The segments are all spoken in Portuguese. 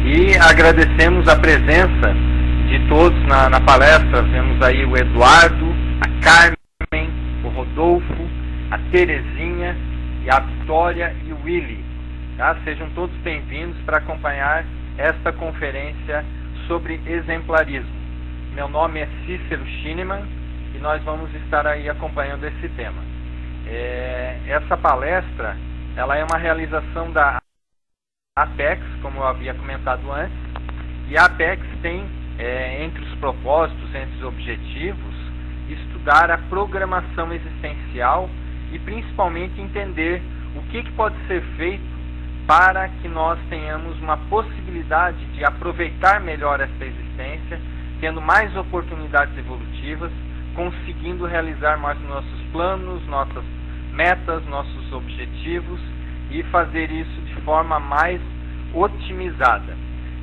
E agradecemos a presença de todos na palestra. Vemos aí o Eduardo, a Carmen, o Rodolfo, a Terezinha, e a Vitória e o Willy. Tá? Sejam todos bem-vindos para acompanhar esta conferência sobre exemplarismo. Meu nome é Cícero Schinemann e nós vamos estar aí acompanhando esse tema. Essa palestra ela é uma realização da Apex, como eu havia comentado antes, e a Apex tem, entre os propósitos, entre os objetivos, estudar a programação existencial e principalmente entender o que pode ser feito para que nós tenhamos uma possibilidade de aproveitar melhor essa existência, tendo mais oportunidades evolutivas, conseguindo realizar mais nossos planos, nossas metas, nossos objetivos e fazer isso de forma mais otimizada.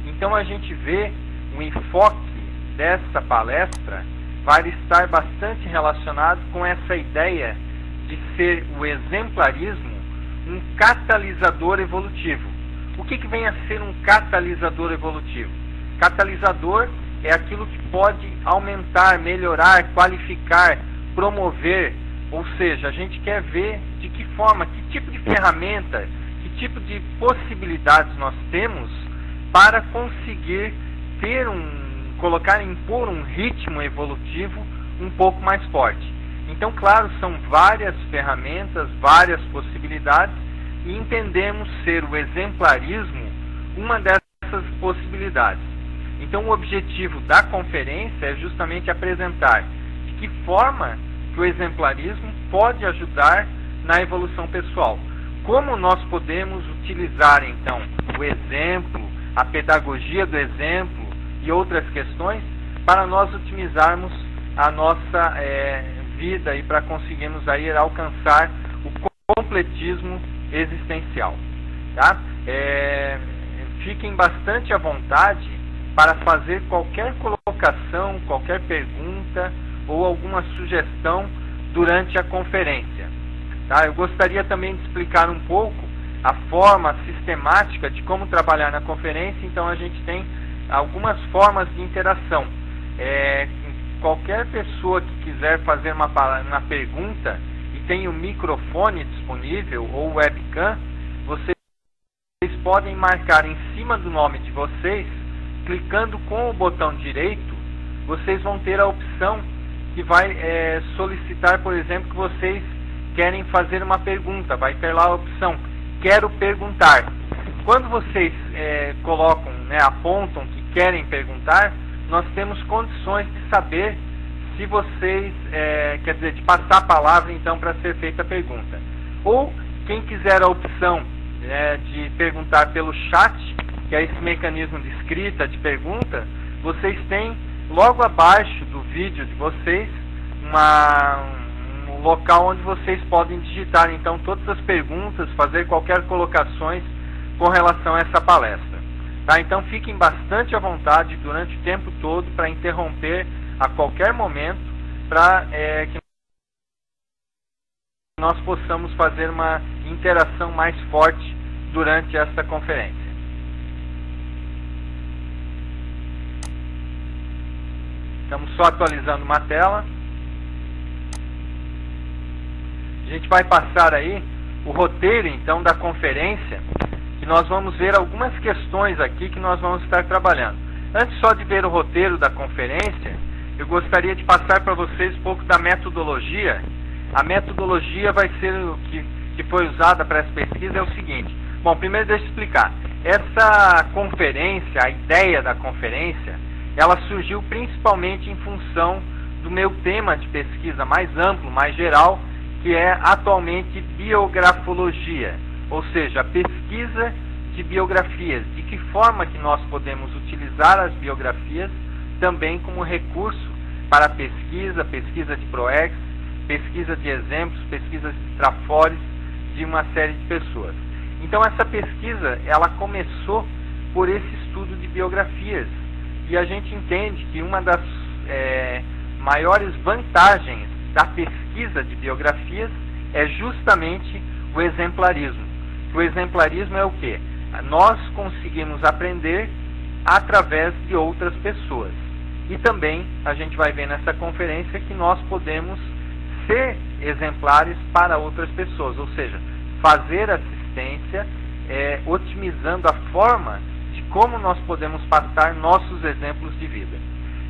Então a gente vê o enfoque dessa palestra vai estar bastante relacionado com essa ideia de ser o exemplarismo um catalisador evolutivo. O que vem a ser um catalisador evolutivo? Catalisador é aquilo que pode aumentar, melhorar, qualificar, promover, ou seja, a gente quer ver de que forma, que tipo de ferramenta, que tipo de possibilidades nós temos para conseguir ter impor um ritmo evolutivo um pouco mais forte. Então, claro, são várias ferramentas, várias possibilidades, e entendemos ser o exemplarismo uma dessas possibilidades. Então, o objetivo da conferência é justamente apresentar de que forma que o exemplarismo pode ajudar na evolução pessoal. Como nós podemos utilizar, então, o exemplo, a pedagogia do exemplo e outras questões para nós otimizarmos a nossa vida e para conseguirmos aí alcançar o completismo existencial. Tá? Fiquem bastante à vontade para fazer qualquer colocação, qualquer pergunta ou alguma sugestão durante a conferência. Tá? Eu gostaria também de explicar um pouco a forma sistemática de como trabalhar na conferência. Então a gente tem algumas formas de interação. Qualquer pessoa que quiser fazer uma pergunta e tem o microfone disponível ou webcam, vocês podem marcar em cima do nome de vocês, clicando com o botão direito, vocês vão ter a opção que vai solicitar, por exemplo, que vocês querem fazer uma pergunta. Vai ter lá a opção, quero perguntar. Quando vocês colocam, apontam que querem perguntar, nós temos condições de saber se vocês, quer dizer, de passar a palavra então para ser feita a pergunta. Ou quem quiser a opção de perguntar pelo chat, que é esse mecanismo de escrita de pergunta, vocês têm logo abaixo do vídeo de vocês um local onde vocês podem digitar então todas as perguntas, fazer qualquer colocações com relação a essa palestra. Tá? Então fiquem bastante à vontade durante o tempo todo para interromper a qualquer momento para que nós possamos fazer uma interação mais forte durante esta conferência. Estamos só atualizando uma tela. A gente vai passar aí o roteiro então da conferência, e nós vamos ver algumas questões aqui que nós vamos estar trabalhando. Antes só de ver o roteiro da conferência, eu gostaria de passar para vocês um pouco da metodologia. A metodologia vai ser o que foi usada para essa pesquisa é o seguinte. Bom, primeiro deixa eu explicar. Essa conferência, a ideia da conferência, ela surgiu principalmente em função do meu tema de pesquisa mais amplo, mais geral, que é atualmente biografologia, ou seja, a pesquisa de biografias. De que forma que nós podemos utilizar as biografias também como recurso para pesquisa de PROEX, pesquisa de exemplos, pesquisa de trafores de uma série de pessoas. Então essa pesquisa, ela começou por esse estudo de biografias, e a gente entende que uma das maiores vantagens da pesquisa de biografias é justamente o exemplarismo. O exemplarismo é o quê? Nós conseguimos aprender através de outras pessoas. E também a gente vai ver nessa conferência que nós podemos ser exemplares para outras pessoas, ou seja, fazer assistência, otimizando a forma de como nós podemos passar nossos exemplos de vida.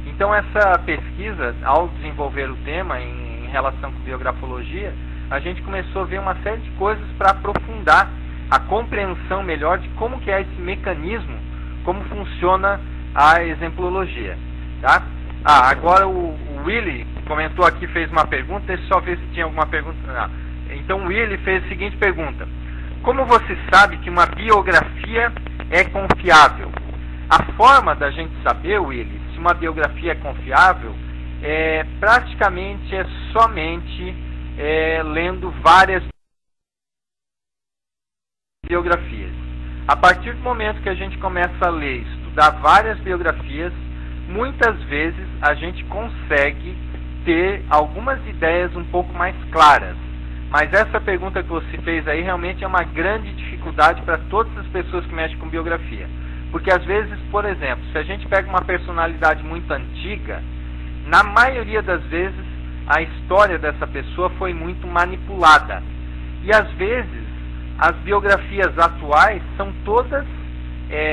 Então essa pesquisa, ao desenvolver o tema em relação com biografologia, a gente começou a ver uma série de coisas para aprofundar a compreensão melhor de como que é esse mecanismo, como funciona a exemplologia. Tá? Agora o Willy comentou aqui, fez uma pergunta, deixa eu só ver se tinha alguma pergunta. Não. Então o Willy fez a seguinte pergunta: como você sabe que uma biografia é confiável? A forma da gente saber, Willy, se uma biografia é confiável, praticamente é somente lendo várias biografias. A partir do momento que a gente começa a ler, estudar várias biografias, muitas vezes a gente consegue ter algumas ideias um pouco mais claras. Mas essa pergunta que você fez aí realmente é uma grande dificuldade para todas as pessoas que mexem com biografia. Porque às vezes, por exemplo, se a gente pega uma personalidade muito antiga, na maioria das vezes a história dessa pessoa foi muito manipulada. E às vezes as biografias atuais são todas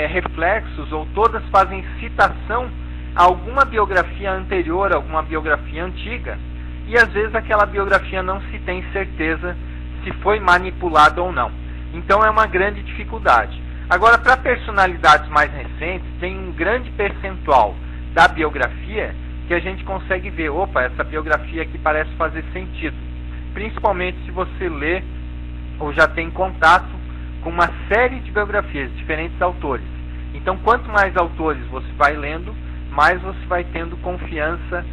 reflexos, ou todas fazem citação a alguma biografia anterior, alguma biografia antiga, e às vezes aquela biografia não se tem certeza se foi manipulada ou não. Então é uma grande dificuldade. Agora, para personalidades mais recentes, tem um grande percentual da biografia que a gente consegue ver, opa, essa biografia aqui parece fazer sentido. Principalmente se você lê ou já tem contato com uma série de biografias de diferentes autores. Então, quanto mais autores você vai lendo, mais você vai tendo confiança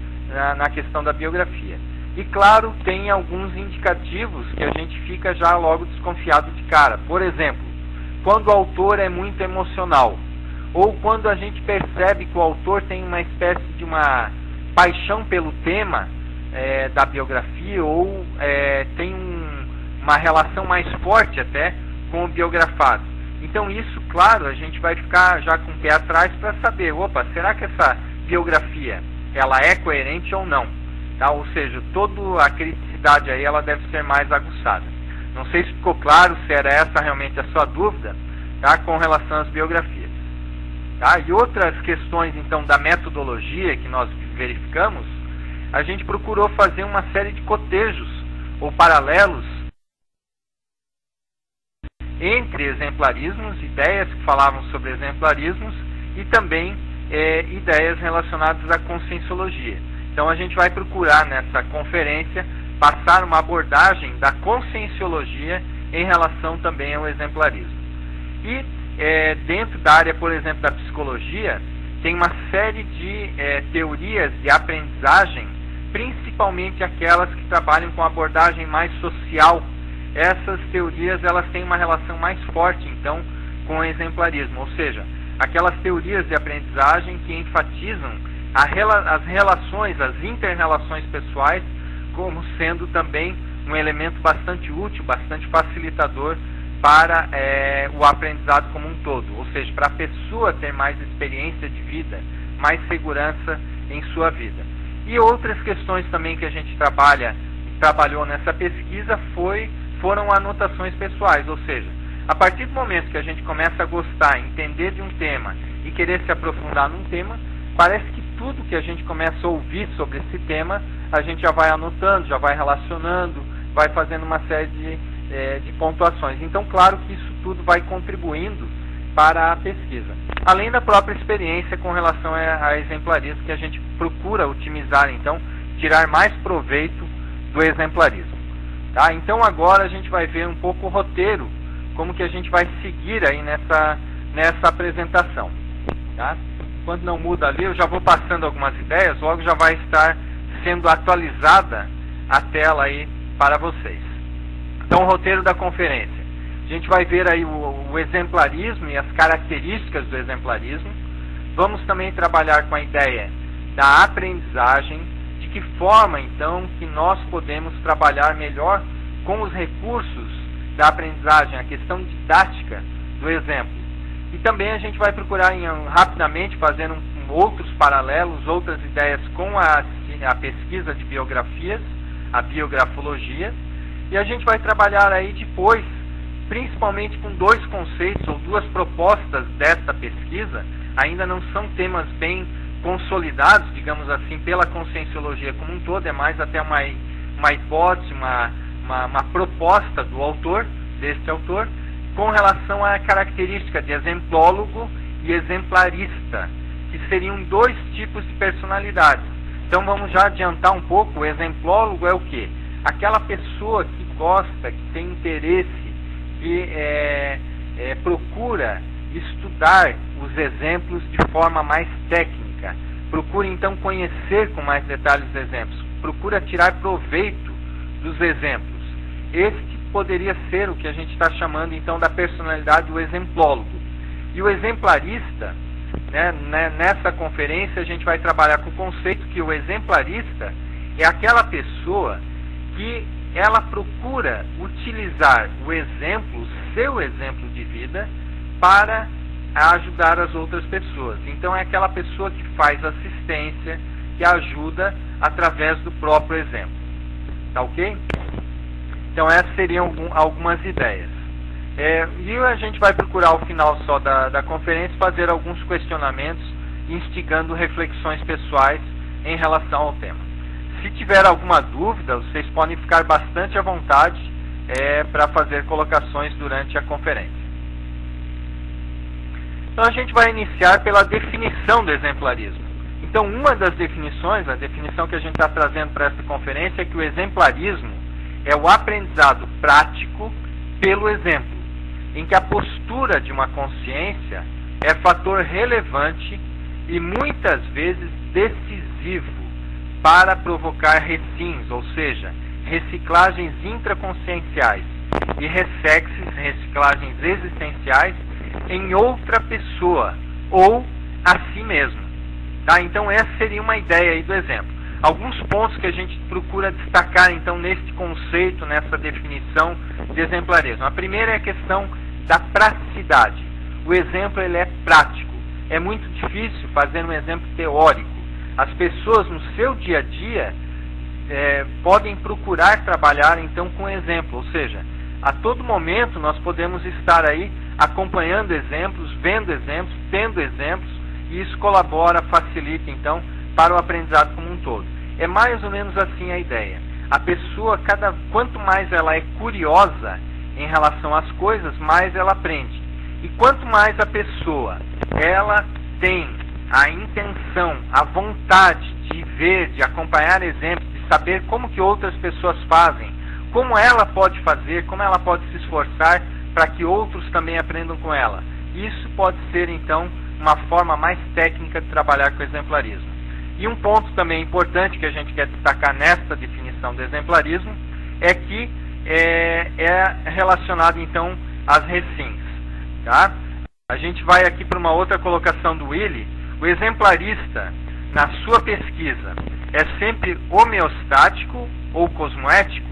na questão da biografia. E claro, tem alguns indicativos que a gente fica já logo desconfiado de cara. Por exemplo, quando o autor é muito emocional, ou quando a gente percebe que o autor tem uma espécie de uma paixão pelo tema da biografia, ou tem uma relação mais forte até com o biografado. Então isso, claro, a gente vai ficar já com o pé atrás para saber, opa, será que essa biografia ela é coerente ou não? Tá? Ou seja, toda a criticidade aí ela deve ser mais aguçada. Não sei se ficou claro, se era essa realmente a sua dúvida, tá? Com relação às biografias. Tá? E outras questões então da metodologia que nós verificamos, a gente procurou fazer uma série de cotejos ou paralelos entre exemplarismos, ideias que falavam sobre exemplarismos e também ideias relacionadas à conscienciologia. Então a gente vai procurar nessa conferência passar uma abordagem da conscienciologia em relação também ao exemplarismo. E dentro da área, por exemplo, da psicologia, tem uma série de teorias de aprendizagem, principalmente aquelas que trabalham com abordagem mais social. Essas teorias elas têm uma relação mais forte, então, com o exemplarismo, ou seja, aquelas teorias de aprendizagem que enfatizam as relações, as inter-relações pessoais, como sendo também um elemento bastante útil, bastante facilitador para o aprendizado como um todo, ou seja, para a pessoa ter mais experiência de vida, mais segurança em sua vida. E outras questões também que a gente trabalhou nessa pesquisa foram anotações pessoais, ou seja, a partir do momento que a gente começa a gostar, entender de um tema e querer se aprofundar num tema, parece que tudo que a gente começa a ouvir sobre esse tema, a gente já vai anotando, já vai relacionando, vai fazendo uma série de pontuações. Então, claro que isso tudo vai contribuindo para a pesquisa. Além da própria experiência com relação a exemplarismo, que a gente procura otimizar, então, tirar mais proveito do exemplarismo. Tá? Então, agora a gente vai ver um pouco o roteiro, como que a gente vai seguir aí nessa apresentação. Tá? Quando não muda ali, eu já vou passando algumas ideias, logo já vai estar sendo atualizada a tela aí para vocês. Então, o roteiro da conferência. A gente vai ver aí o exemplarismo e as características do exemplarismo. Vamos também trabalhar com a ideia da aprendizagem, de que forma, então, que nós podemos trabalhar melhor com os recursos da aprendizagem, a questão didática do exemplo. E também a gente vai procurar rapidamente fazer outros paralelos, outras ideias com a pesquisa de biografias, a biografologia, e a gente vai trabalhar aí depois, principalmente com dois conceitos ou duas propostas desta pesquisa. Ainda não são temas bem consolidados, digamos assim, pela conscienciologia como um todo, é mais até uma hipótese, uma proposta do autor, deste autor, com relação à característica de exemplólogo e exemplarista, que seriam dois tipos de personalidades. Então vamos já adiantar um pouco. O exemplólogo é o quê? Aquela pessoa que gosta, que tem interesse, que procura estudar os exemplos de forma mais técnica, procura então conhecer com mais detalhes os exemplos, procura tirar proveito dos exemplos. Este poderia ser o que a gente está chamando então da personalidade do exemplólogo. E o exemplarista, nessa conferência a gente vai trabalhar com o conceito que o exemplarista é aquela pessoa que ela procura utilizar o exemplo, o seu exemplo de vida, para ajudar as outras pessoas. Então é aquela pessoa que faz assistência, que ajuda através do próprio exemplo. Tá ok? Então essas seriam algumas ideias. E a gente vai procurar ao final só da conferência fazer alguns questionamentos, instigando reflexões pessoais em relação ao tema. Se tiver alguma dúvida, vocês podem ficar bastante à vontade para fazer colocações durante a conferência. Então a gente vai iniciar pela definição do exemplarismo. Então uma das definições, a definição que a gente está trazendo para essa conferência é que o exemplarismo é o aprendizado prático pelo exemplo, em que a postura de uma consciência é fator relevante e muitas vezes decisivo para provocar recins, ou seja, reciclagens intraconscienciais, e ressexes, reciclagens existenciais, em outra pessoa ou a si mesmo. Tá? Então essa seria uma ideia aí do exemplo. Alguns pontos que a gente procura destacar então neste conceito, nessa definição de exemplarismo. A primeira é a questão da praticidade. O exemplo ele é prático. É muito difícil fazer um exemplo teórico. As pessoas no seu dia a dia podem procurar trabalhar então com exemplo, ou seja, a todo momento nós podemos estar aí acompanhando exemplos, vendo exemplos, tendo exemplos, e isso colabora, facilita então para o aprendizado como um todo. É mais ou menos assim a ideia. A pessoa, quanto mais ela é curiosa em relação às coisas, mais ela aprende. E quanto mais a pessoa ela tem a intenção, a vontade de ver, de acompanhar exemplos, de saber como que outras pessoas fazem, como ela pode fazer, como ela pode se esforçar para que outros também aprendam com ela. Isso pode ser então uma forma mais técnica de trabalhar com o exemplarismo. E um ponto também importante que a gente quer destacar nesta definição do exemplarismo é que é relacionado então às recins. Tá? A gente vai aqui para uma outra colocação do Willi. O exemplarista, na sua pesquisa, é sempre homeostático ou cosmoético?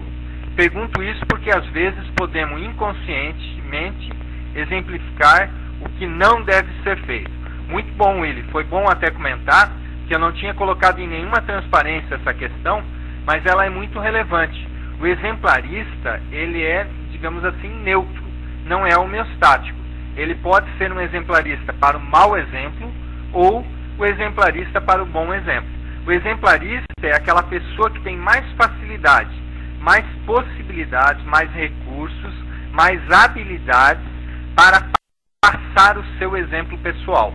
Pergunto isso porque às vezes podemos inconscientemente exemplificar o que não deve ser feito. Muito bom, Willi. Foi bom até comentar que eu não tinha colocado em nenhuma transparência essa questão, mas ela é muito relevante. O exemplarista, ele é, digamos assim, neutro, não é homeostático. Ele pode ser um exemplarista para o mau exemplo ou o exemplarista para o bom exemplo. O exemplarista é aquela pessoa que tem mais facilidade, mais possibilidades, mais recursos, mais habilidades para passar o seu exemplo pessoal.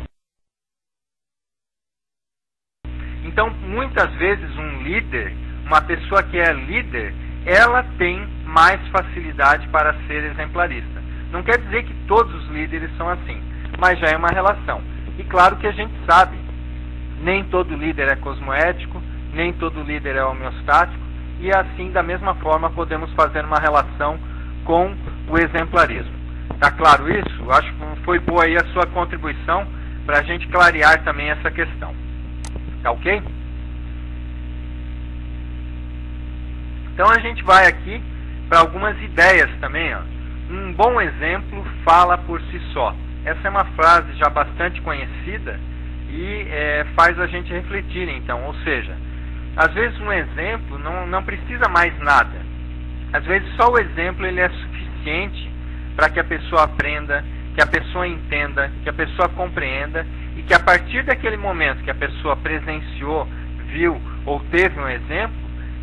Então, muitas vezes um líder, uma pessoa que é líder, ela tem mais facilidade para ser exemplarista. Não quer dizer que todos os líderes são assim, mas já é uma relação. E claro que a gente sabe, nem todo líder é cosmoético, nem todo líder é homeostático, e assim, da mesma forma, podemos fazer uma relação com o exemplarismo. Tá claro isso? Acho que foi boa aí a sua contribuição para a gente clarear também essa questão. Tá ok? Então a gente vai aqui para algumas ideias também. Ó. Um bom exemplo fala por si só. Essa é uma frase já bastante conhecida e faz a gente refletir, então, ou seja, às vezes um exemplo não precisa mais nada. Às vezes só o exemplo ele é suficiente para que a pessoa aprenda, que a pessoa entenda, que a pessoa compreenda e que a partir daquele momento que a pessoa presenciou, viu ou teve um exemplo,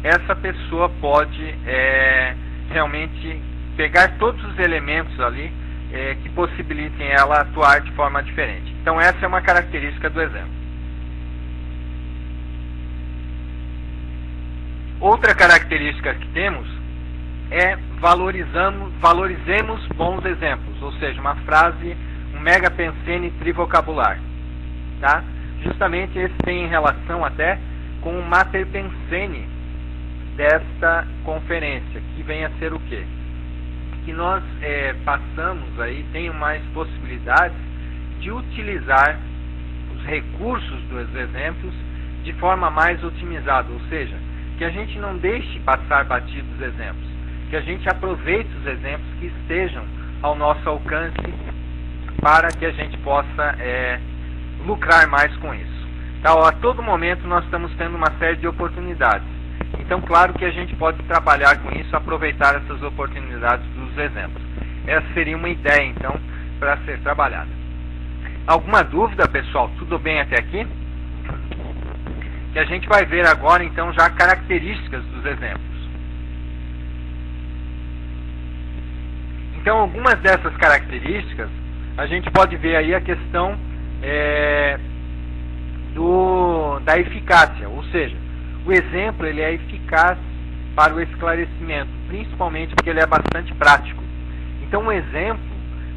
essa pessoa pode realmente pegar todos os elementos ali que possibilitem ela atuar de forma diferente. Então essa é uma característica do exemplo. Outra característica que temos é valorizemos bons exemplos, ou seja, uma frase, um mega pensene trivocabular, tá? Justamente esse tem relação até com o mater pensene desta conferência, que vem a ser o quê? Que nós passamos aí, tem mais possibilidades de utilizar os recursos dos exemplos de forma mais otimizada, ou seja, que a gente não deixe passar batidos os exemplos, que a gente aproveite os exemplos que estejam ao nosso alcance para que a gente possa lucrar mais com isso. Então, a todo momento nós estamos tendo uma série de oportunidades. Então, claro que a gente pode trabalhar com isso, aproveitar essas oportunidades dos exemplos. Essa seria uma ideia, então, para ser trabalhada. Alguma dúvida, pessoal? Tudo bem até aqui? Que a gente vai ver agora, então, já características dos exemplos. Então, algumas dessas características, a gente pode ver aí a questão da eficácia, ou seja, o exemplo ele é eficaz para o esclarecimento, principalmente porque ele é bastante prático. Então, um exemplo,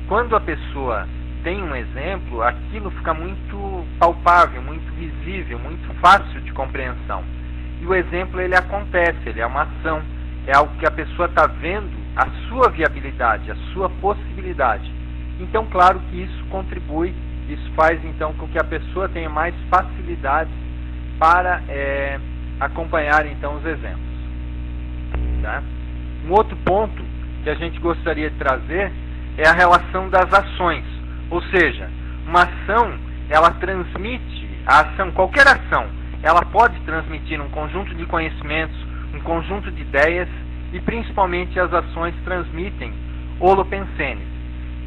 quando a pessoa tem um exemplo, aquilo fica muito palpável, muito visível, muito fácil de compreensão. E o exemplo ele acontece, ele é uma ação, é algo que a pessoa está vendo a sua viabilidade, a sua possibilidade. Então, claro que isso contribui, isso faz então com que a pessoa tenha mais facilidade para acompanhar então os exemplos. Tá? Um outro ponto que a gente gostaria de trazer é a relação das ações. Ou seja, uma ação, ela transmite, a ação, qualquer ação, ela pode transmitir um conjunto de conhecimentos, um conjunto de ideias e principalmente as ações transmitem holopensenes.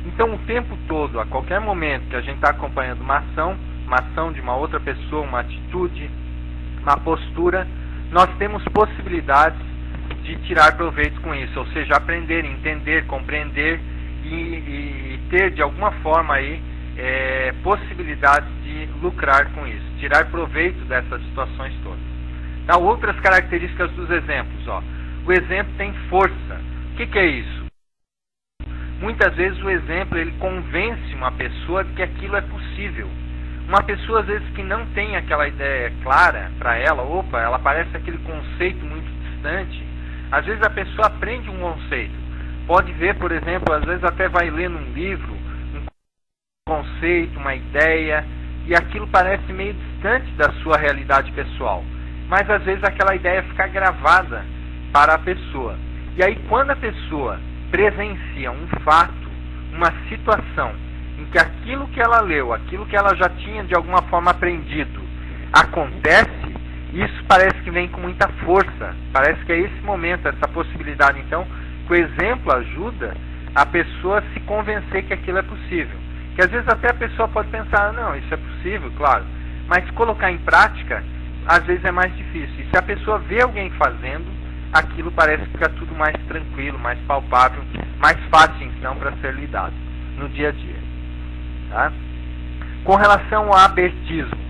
Então o tempo todo, a qualquer momento que a gente está acompanhando uma ação de uma outra pessoa, uma atitude, uma postura, nós temos possibilidades de tirar proveito com isso, ou seja, aprender, entender, compreender e ter de alguma forma aí possibilidade de lucrar com isso, tirar proveito dessas situações todas. Então, outras características dos exemplos, ó. O exemplo tem força. O que é isso? Muitas vezes o exemplo ele convence uma pessoa de que aquilo é possível. Uma pessoa às vezes que não tem aquela ideia clara para ela, ela parece aquele conceito muito distante. Às vezes a pessoa aprende um conceito. Pode ver, por exemplo, às vezes até vai ler num livro um conceito, uma ideia, e aquilo parece meio distante da sua realidade pessoal. Mas às vezes aquela ideia fica gravada para a pessoa. E aí quando a pessoa presencia um fato, uma situação, em que aquilo que ela leu, aquilo que ela já tinha de alguma forma aprendido, acontece, isso parece que vem com muita força. Parece que é esse momento, essa possibilidade, então, que o exemplo ajuda a pessoa a se convencer que aquilo é possível. Que às vezes até a pessoa pode pensar, não, isso é possível, claro, mas colocar em prática, às vezes é mais difícil. E se a pessoa vê alguém fazendo, aquilo parece ficar tudo mais tranquilo, mais palpável, mais fácil então para ser lidado no dia a dia. Tá? Com relação ao abertismo,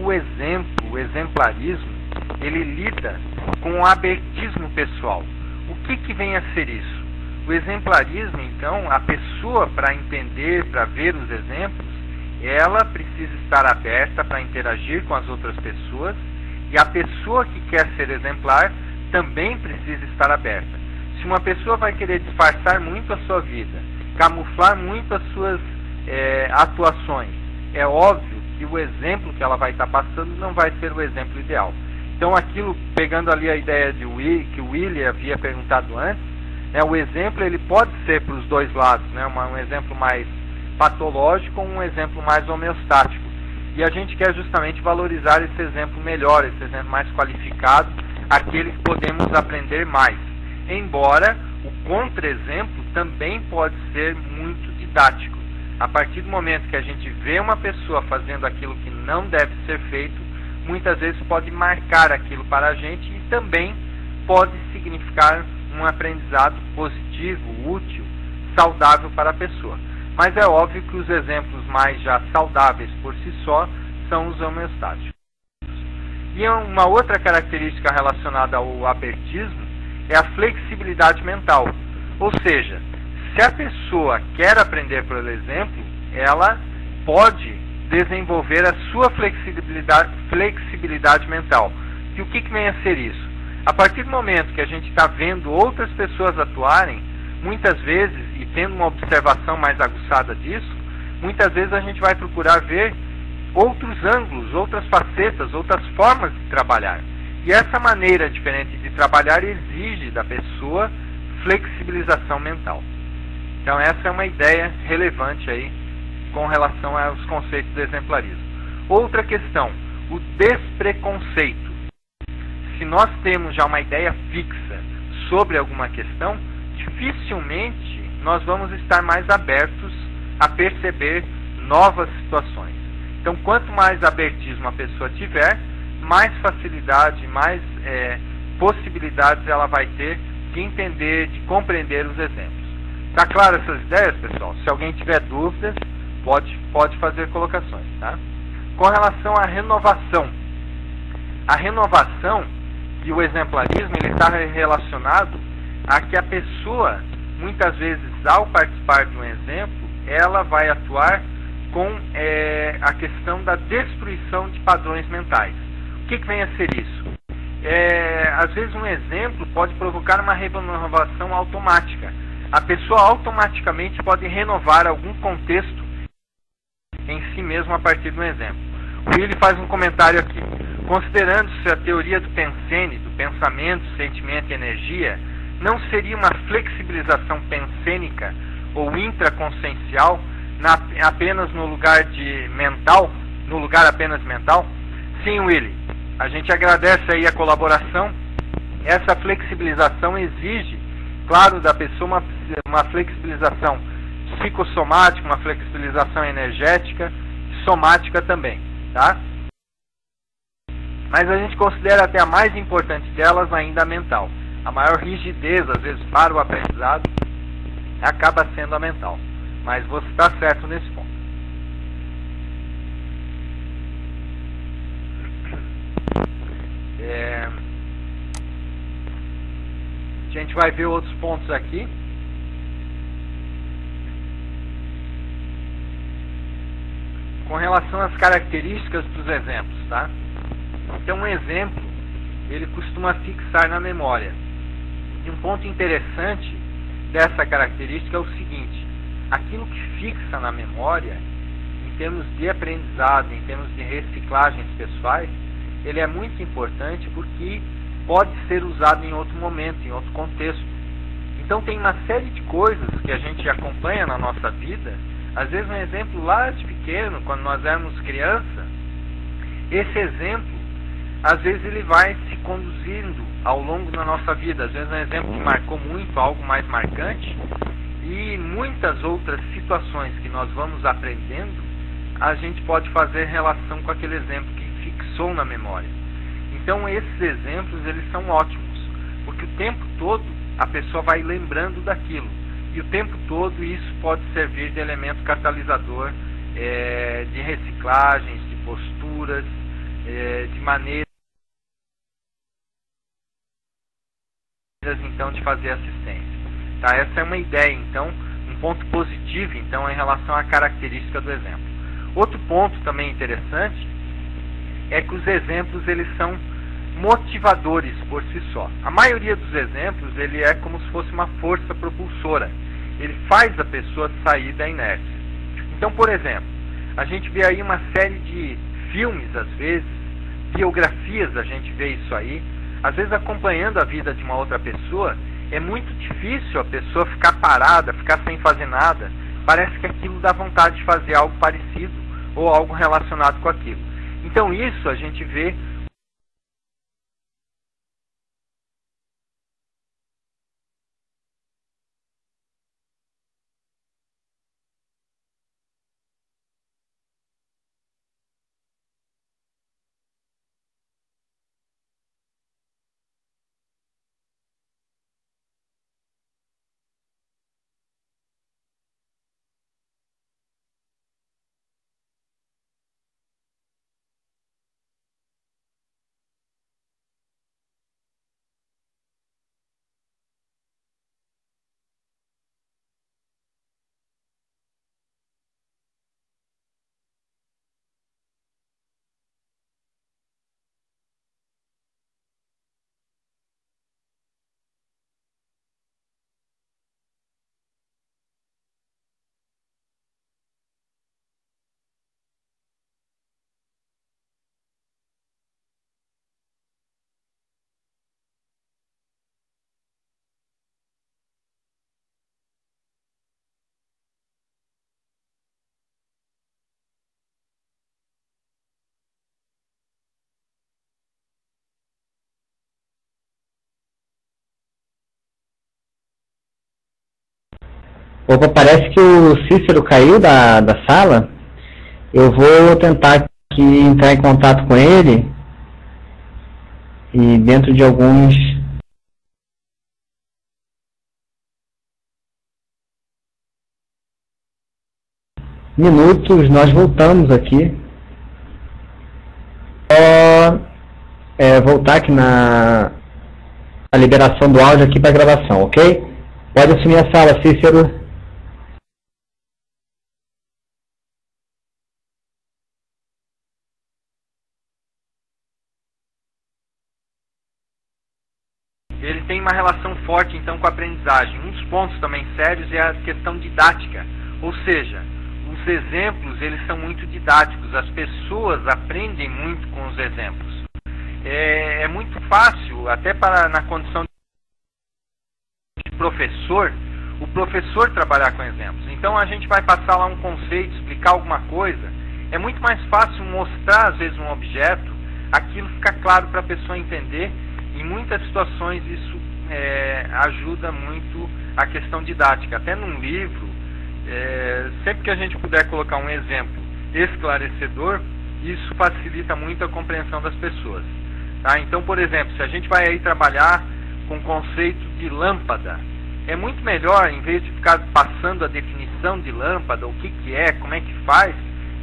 o exemplo, o exemplarismo, ele lida com o abertismo pessoal. O que vem a ser isso? O exemplarismo, então, a pessoa, para entender, para ver os exemplos, ela precisa estar aberta para interagir com as outras pessoas, e a pessoa que quer ser exemplar também precisa estar aberta. Se uma pessoa vai querer disfarçar muito a sua vida, camuflar muito as suas atuações, é óbvio que o exemplo que ela vai estar passando não vai ser o exemplo ideal. Então aquilo, pegando ali a ideia que o Willy havia perguntado antes, o exemplo ele pode ser para os dois lados, né? Um exemplo mais patológico ou um exemplo mais homeostático. E a gente quer justamente valorizar esse exemplo melhor, esse exemplo mais qualificado, aquele que podemos aprender mais. Embora o contra-exemplo também pode ser muito didático. A partir do momento que a gente vê uma pessoa fazendo aquilo que não deve ser feito, muitas vezes pode marcar aquilo para a gente e também pode significar um aprendizado positivo, útil, saudável para a pessoa. Mas é óbvio que os exemplos mais já saudáveis por si só são os homeostáticos. E uma outra característica relacionada ao abertismo é a flexibilidade mental. Ou seja, se a pessoa quer aprender pelo exemplo, ela pode desenvolver a sua flexibilidade mental. E o que vem a ser isso? A partir do momento que a gente está vendo outras pessoas atuarem, muitas vezes, e tendo uma observação mais aguçada disso, muitas vezes a gente vai procurar ver outros ângulos, outras facetas, outras formas de trabalhar. E essa maneira diferente de trabalhar exige da pessoa flexibilização mental. Então essa é uma ideia relevante aí com relação aos conceitos do exemplarismo. Outra questão, o despreconceito. Se nós temos já uma ideia fixa sobre alguma questão, dificilmente nós vamos estar mais abertos a perceber novas situações. Então, quanto mais abertismo a pessoa tiver, mais facilidade, mais possibilidades ela vai ter de entender, de compreender os exemplos. Tá claro essas ideias, pessoal? Se alguém tiver dúvidas, pode fazer colocações, tá? Com relação à renovação. A renovação e o exemplarismo, ele está relacionado a que a pessoa, muitas vezes, ao participar de um exemplo, ela vai atuar com a questão da destruição de padrões mentais. O que vem a ser isso? Às vezes um exemplo pode provocar uma renovação automática. A pessoa automaticamente pode renovar algum contexto em si mesmo a partir de um exemplo. O Willi faz um comentário aqui. Considerando-se a teoria do pensene, do pensamento, sentimento e energia, não seria uma flexibilização pensênica ou intraconsciencial apenas no lugar de mental, no lugar apenas mental? Sim, Willi, a gente agradece aí a colaboração. Essa flexibilização exige, claro, da pessoa uma flexibilização psicossomática, uma flexibilização energética, somática também, tá? Mas a gente considera até a mais importante delas ainda a mental. A maior rigidez, às vezes, para o aprendizado, acaba sendo a mental. Mas você está certo nesse ponto. A gente vai ver outros pontos aqui. Com relação às características dos exemplos, tá? Então, um exemplo, ele costuma fixar na memória. E um ponto interessante dessa característica é o seguinte: aquilo que fixa na memória, em termos de aprendizado, em termos de reciclagens pessoais, ele é muito importante porque pode ser usado em outro momento, em outro contexto. Então tem uma série de coisas que a gente acompanha na nossa vida. Às vezes um exemplo lá de pequeno, quando nós éramos criança, esse exemplo, às vezes ele vai se conduzindo ao longo da nossa vida. Às vezes é um exemplo que marcou muito, algo mais marcante, e muitas outras situações que nós vamos aprendendo, a gente pode fazer relação com aquele exemplo que fixou na memória. Então esses exemplos, eles são ótimos, porque o tempo todo a pessoa vai lembrando daquilo, e o tempo todo isso pode servir de elemento catalisador de reciclagens, de posturas, de maneiras então de fazer assistência. Tá? Essa é uma ideia, então, um ponto positivo então em relação à característica do exemplo. Outro ponto também interessante é que os exemplos, eles são motivadores por si só. A maioria dos exemplos, ele é como se fosse uma força propulsora. Ele faz a pessoa sair da inércia. Então, por exemplo, a gente vê aí uma série de filmes, às vezes, biografias, a gente vê isso aí. Às vezes, acompanhando a vida de uma outra pessoa, é muito difícil a pessoa ficar parada, ficar sem fazer nada. parece que aquilo dá vontade de fazer algo parecido ou algo relacionado com aquilo. Então isso a gente vê Opa, parece que o Cícero caiu da sala. Eu vou tentar aqui entrar em contato com ele e dentro de alguns minutos nós voltamos aqui. Voltar aqui na liberação do áudio aqui para gravação, ok? Pode assumir a sala, Cícero. ele tem uma relação forte então com a aprendizagem. Um dos pontos também sérios é a questão didática, ou seja, os exemplos eles são muito didáticos, as pessoas aprendem muito com os exemplos. É muito fácil, até na condição de professor, o professor trabalhar com exemplos. Então a gente vai passar lá um conceito, explicar alguma coisa, é muito mais fácil mostrar às vezes um objeto, aquilo fica claro para a pessoa entender. Em muitas situações isso ajuda muito a questão didática. Até num livro, sempre que a gente puder colocar um exemplo esclarecedor, isso facilita muito a compreensão das pessoas. Tá? Então, por exemplo, se a gente vai aí trabalhar com o conceito de lâmpada, é muito melhor, em vez de ficar passando a definição de lâmpada, o que é, como é que faz,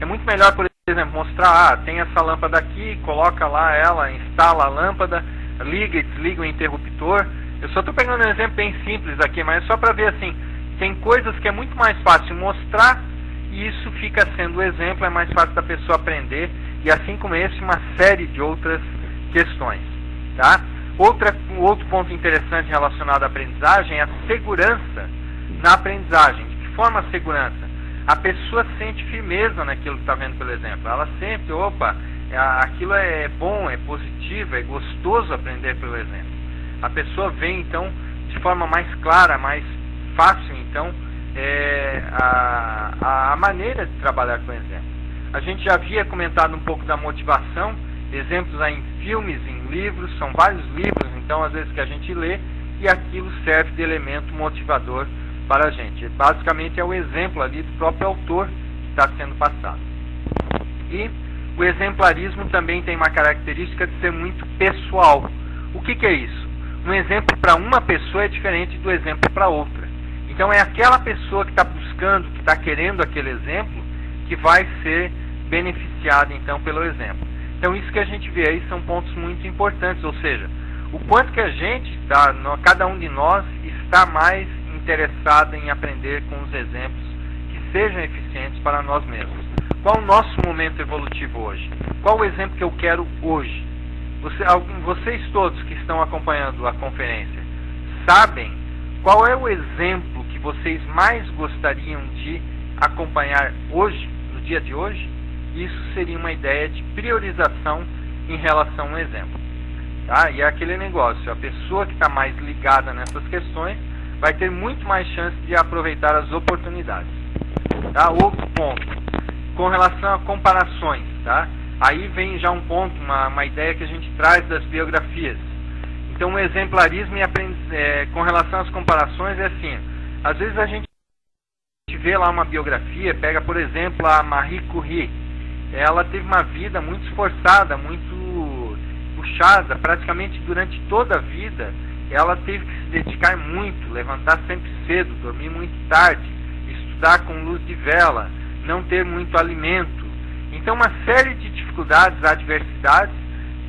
é muito melhor, por exemplo, mostrar, tem essa lâmpada aqui, coloca lá ela, instala a lâmpada, liga e desliga o interruptor. Eu só estou pegando um exemplo bem simples aqui, mas é só para ver assim, tem coisas que é muito mais fácil mostrar e isso fica sendo o exemplo, é mais fácil da pessoa aprender, e assim como esse, uma série de outras questões. Tá? Outro ponto interessante relacionado à aprendizagem é a segurança na aprendizagem. De que forma a segurança? A pessoa sente firmeza naquilo que está vendo pelo exemplo. Ela sente, aquilo é bom, é positivo, é gostoso aprender pelo exemplo. A pessoa vê, então, de forma mais clara, mais fácil, então, a maneira de trabalhar com exemplo. A gente já havia comentado um pouco da motivação, exemplos aí em filmes, em livros, são vários livros, então, às vezes que a gente lê, e aquilo serve de elemento motivador para a gente. Basicamente é o exemplo ali do próprio autor que está sendo passado. E o exemplarismo também tem uma característica de ser muito pessoal. O que é isso? Um exemplo para uma pessoa é diferente do exemplo para outra. Então é aquela pessoa que está buscando, que está querendo aquele exemplo, que vai ser beneficiada então pelo exemplo. Então isso que a gente vê aí são pontos muito importantes, ou seja, o quanto que a gente, cada um de nós, está mais interessado em aprender com os exemplos que sejam eficientes para nós mesmos. Qual o nosso momento evolutivo hoje? Qual o exemplo que eu quero hoje? Vocês todos que estão acompanhando a conferência, sabem qual é o exemplo que vocês mais gostariam de acompanhar hoje, no dia de hoje? Isso seria uma ideia de priorização em relação ao exemplo. Tá? E é aquele negócio, a pessoa que está mais ligada nessas questões vai ter muito mais chance de aproveitar as oportunidades. Tá? Outro ponto, com relação a comparações, tá? Aí vem já um ponto, uma ideia que a gente traz das biografias. Então, o exemplarismo com relação às comparações é assim, às vezes a gente vê lá uma biografia, pega, por exemplo, a Marie Curie. Ela teve uma vida muito esforçada, muito puxada, praticamente durante toda a vida. Ela teve que se dedicar muito, levantar sempre cedo, dormir muito tarde, estudar com luz de vela, não ter muito alimento. Então, uma série de dificuldades, adversidades,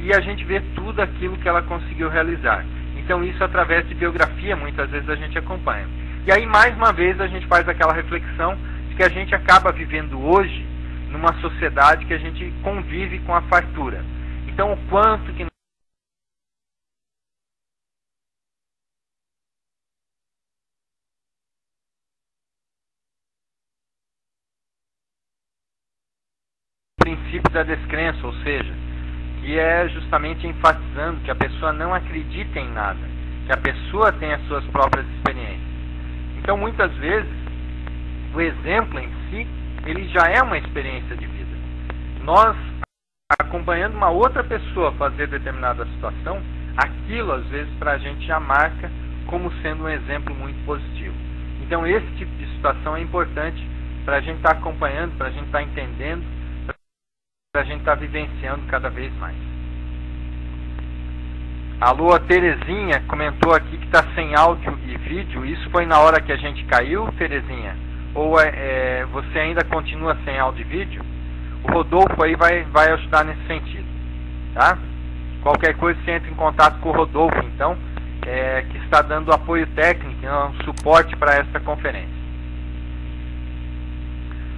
e a gente vê tudo aquilo que ela conseguiu realizar. Então, isso através de biografia, muitas vezes a gente acompanha. E aí, mais uma vez, a gente faz aquela reflexão de que a gente acaba vivendo hoje numa sociedade que a gente convive com a fartura. Então, o quanto que princípio da descrença, ou seja, que é justamente enfatizando que a pessoa não acredita em nada, que a pessoa tem as suas próprias experiências. Então, muitas vezes, o exemplo em si, ele já é uma experiência de vida. Nós, acompanhando uma outra pessoa fazer determinada situação, aquilo, às vezes, para a gente já marca como sendo um exemplo muito positivo. Então, esse tipo de situação é importante para a gente estar acompanhando, para a gente estar entendendo, para a gente estar vivenciando cada vez mais. Alô, a Terezinha comentou aqui que está sem áudio e vídeo. Isso foi na hora que a gente caiu, Terezinha? Ou você ainda continua sem áudio e vídeo? O Rodolfo aí vai ajudar nesse sentido, tá? Qualquer coisa, você entra em contato com o Rodolfo, então, que está dando apoio técnico, suporte para esta conferência.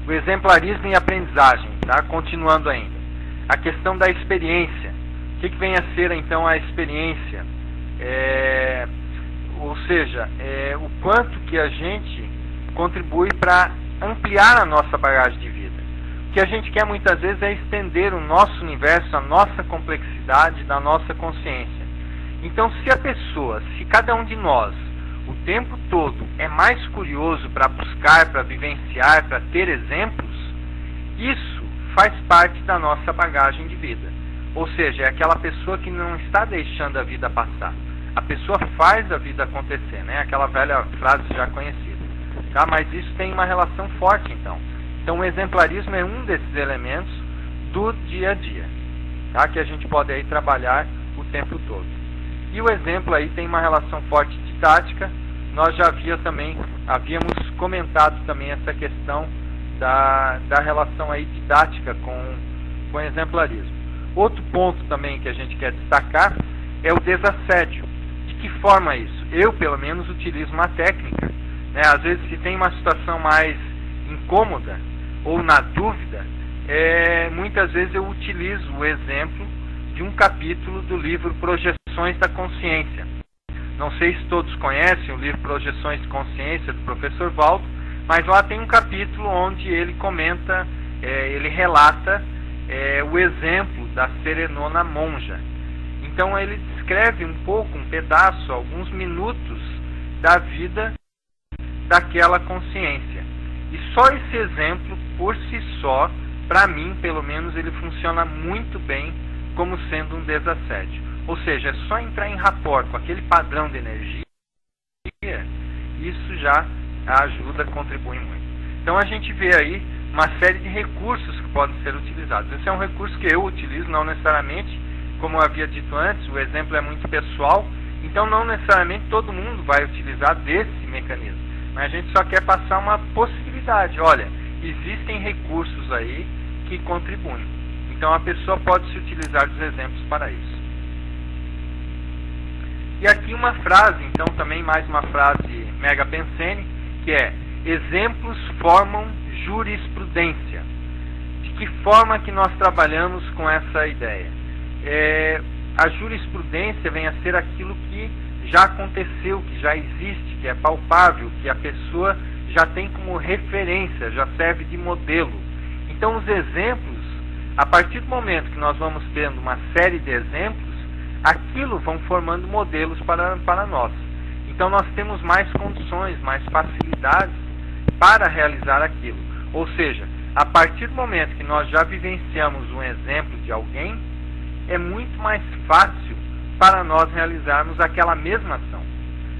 O exemplarismo e aprendizagem, tá? Continuando ainda. A questão da experiência. O que vem a ser, então, a experiência? Ou seja, o quanto que a gente contribui para ampliar a nossa bagagem de vida. O que a gente quer, muitas vezes, é estender o nosso universo, a nossa complexidade da nossa consciência. Então, se cada um de nós, o tempo todo, é mais curioso para buscar, para vivenciar, para ter exemplos, isso faz parte da nossa bagagem de vida. Ou seja, é aquela pessoa que não está deixando a vida passar. A pessoa faz a vida acontecer, né? Aquela velha frase já conhecida. Tá? Mas isso tem uma relação forte, então. Então, o exemplarismo é um desses elementos do dia a dia, tá? Que a gente pode aí trabalhar o tempo todo. E o exemplo aí tem uma relação forte didática. Nós já havíamos comentado também essa questão da relação aí didática com exemplarismo. Outro ponto também que a gente quer destacar é o desassédio. De que forma isso? Eu, pelo menos, utilizo uma técnica, né? Às vezes, se tem uma situação mais incômoda ou na dúvida, muitas vezes eu utilizo o exemplo de um capítulo do livro Projeções da Consciência. Não sei se todos conhecem o livro Projeções de Consciência, do professor Valdo, mas lá tem um capítulo onde ele comenta, ele relata o exemplo da serenona monja. Então ele descreve um pouco, um pedaço, alguns minutos da vida daquela consciência. E só esse exemplo, por si só, para mim, pelo menos, ele funciona muito bem como sendo um desassédio. Ou seja, é só entrar em rapport com aquele padrão de energia, isso já ajuda, contribui muito. Então a gente vê aí uma série de recursos que podem ser utilizados. Esse é um recurso que eu utilizo, não necessariamente, como eu havia dito antes, o exemplo é muito pessoal, então não necessariamente todo mundo vai utilizar desse mecanismo. Mas a gente só quer passar uma possibilidade. Olha, existem recursos aí que contribuem. Então a pessoa pode se utilizar dos exemplos para isso. E aqui uma frase, então também mais uma frase mega pensene, que é: exemplos formam jurisprudência. De que forma que nós trabalhamos com essa ideia? A jurisprudência vem a ser aquilo que já aconteceu, que já existe, que é palpável, que a pessoa já tem como referência, já serve de modelo. Então os exemplos, a partir do momento que nós vamos tendo uma série de exemplos, aquilo vão formando modelos para nós. Então nós temos mais condições, mais facilidades para realizar aquilo. Ou seja, a partir do momento que nós já vivenciamos um exemplo de alguém, é muito mais fácil para nós realizarmos aquela mesma ação.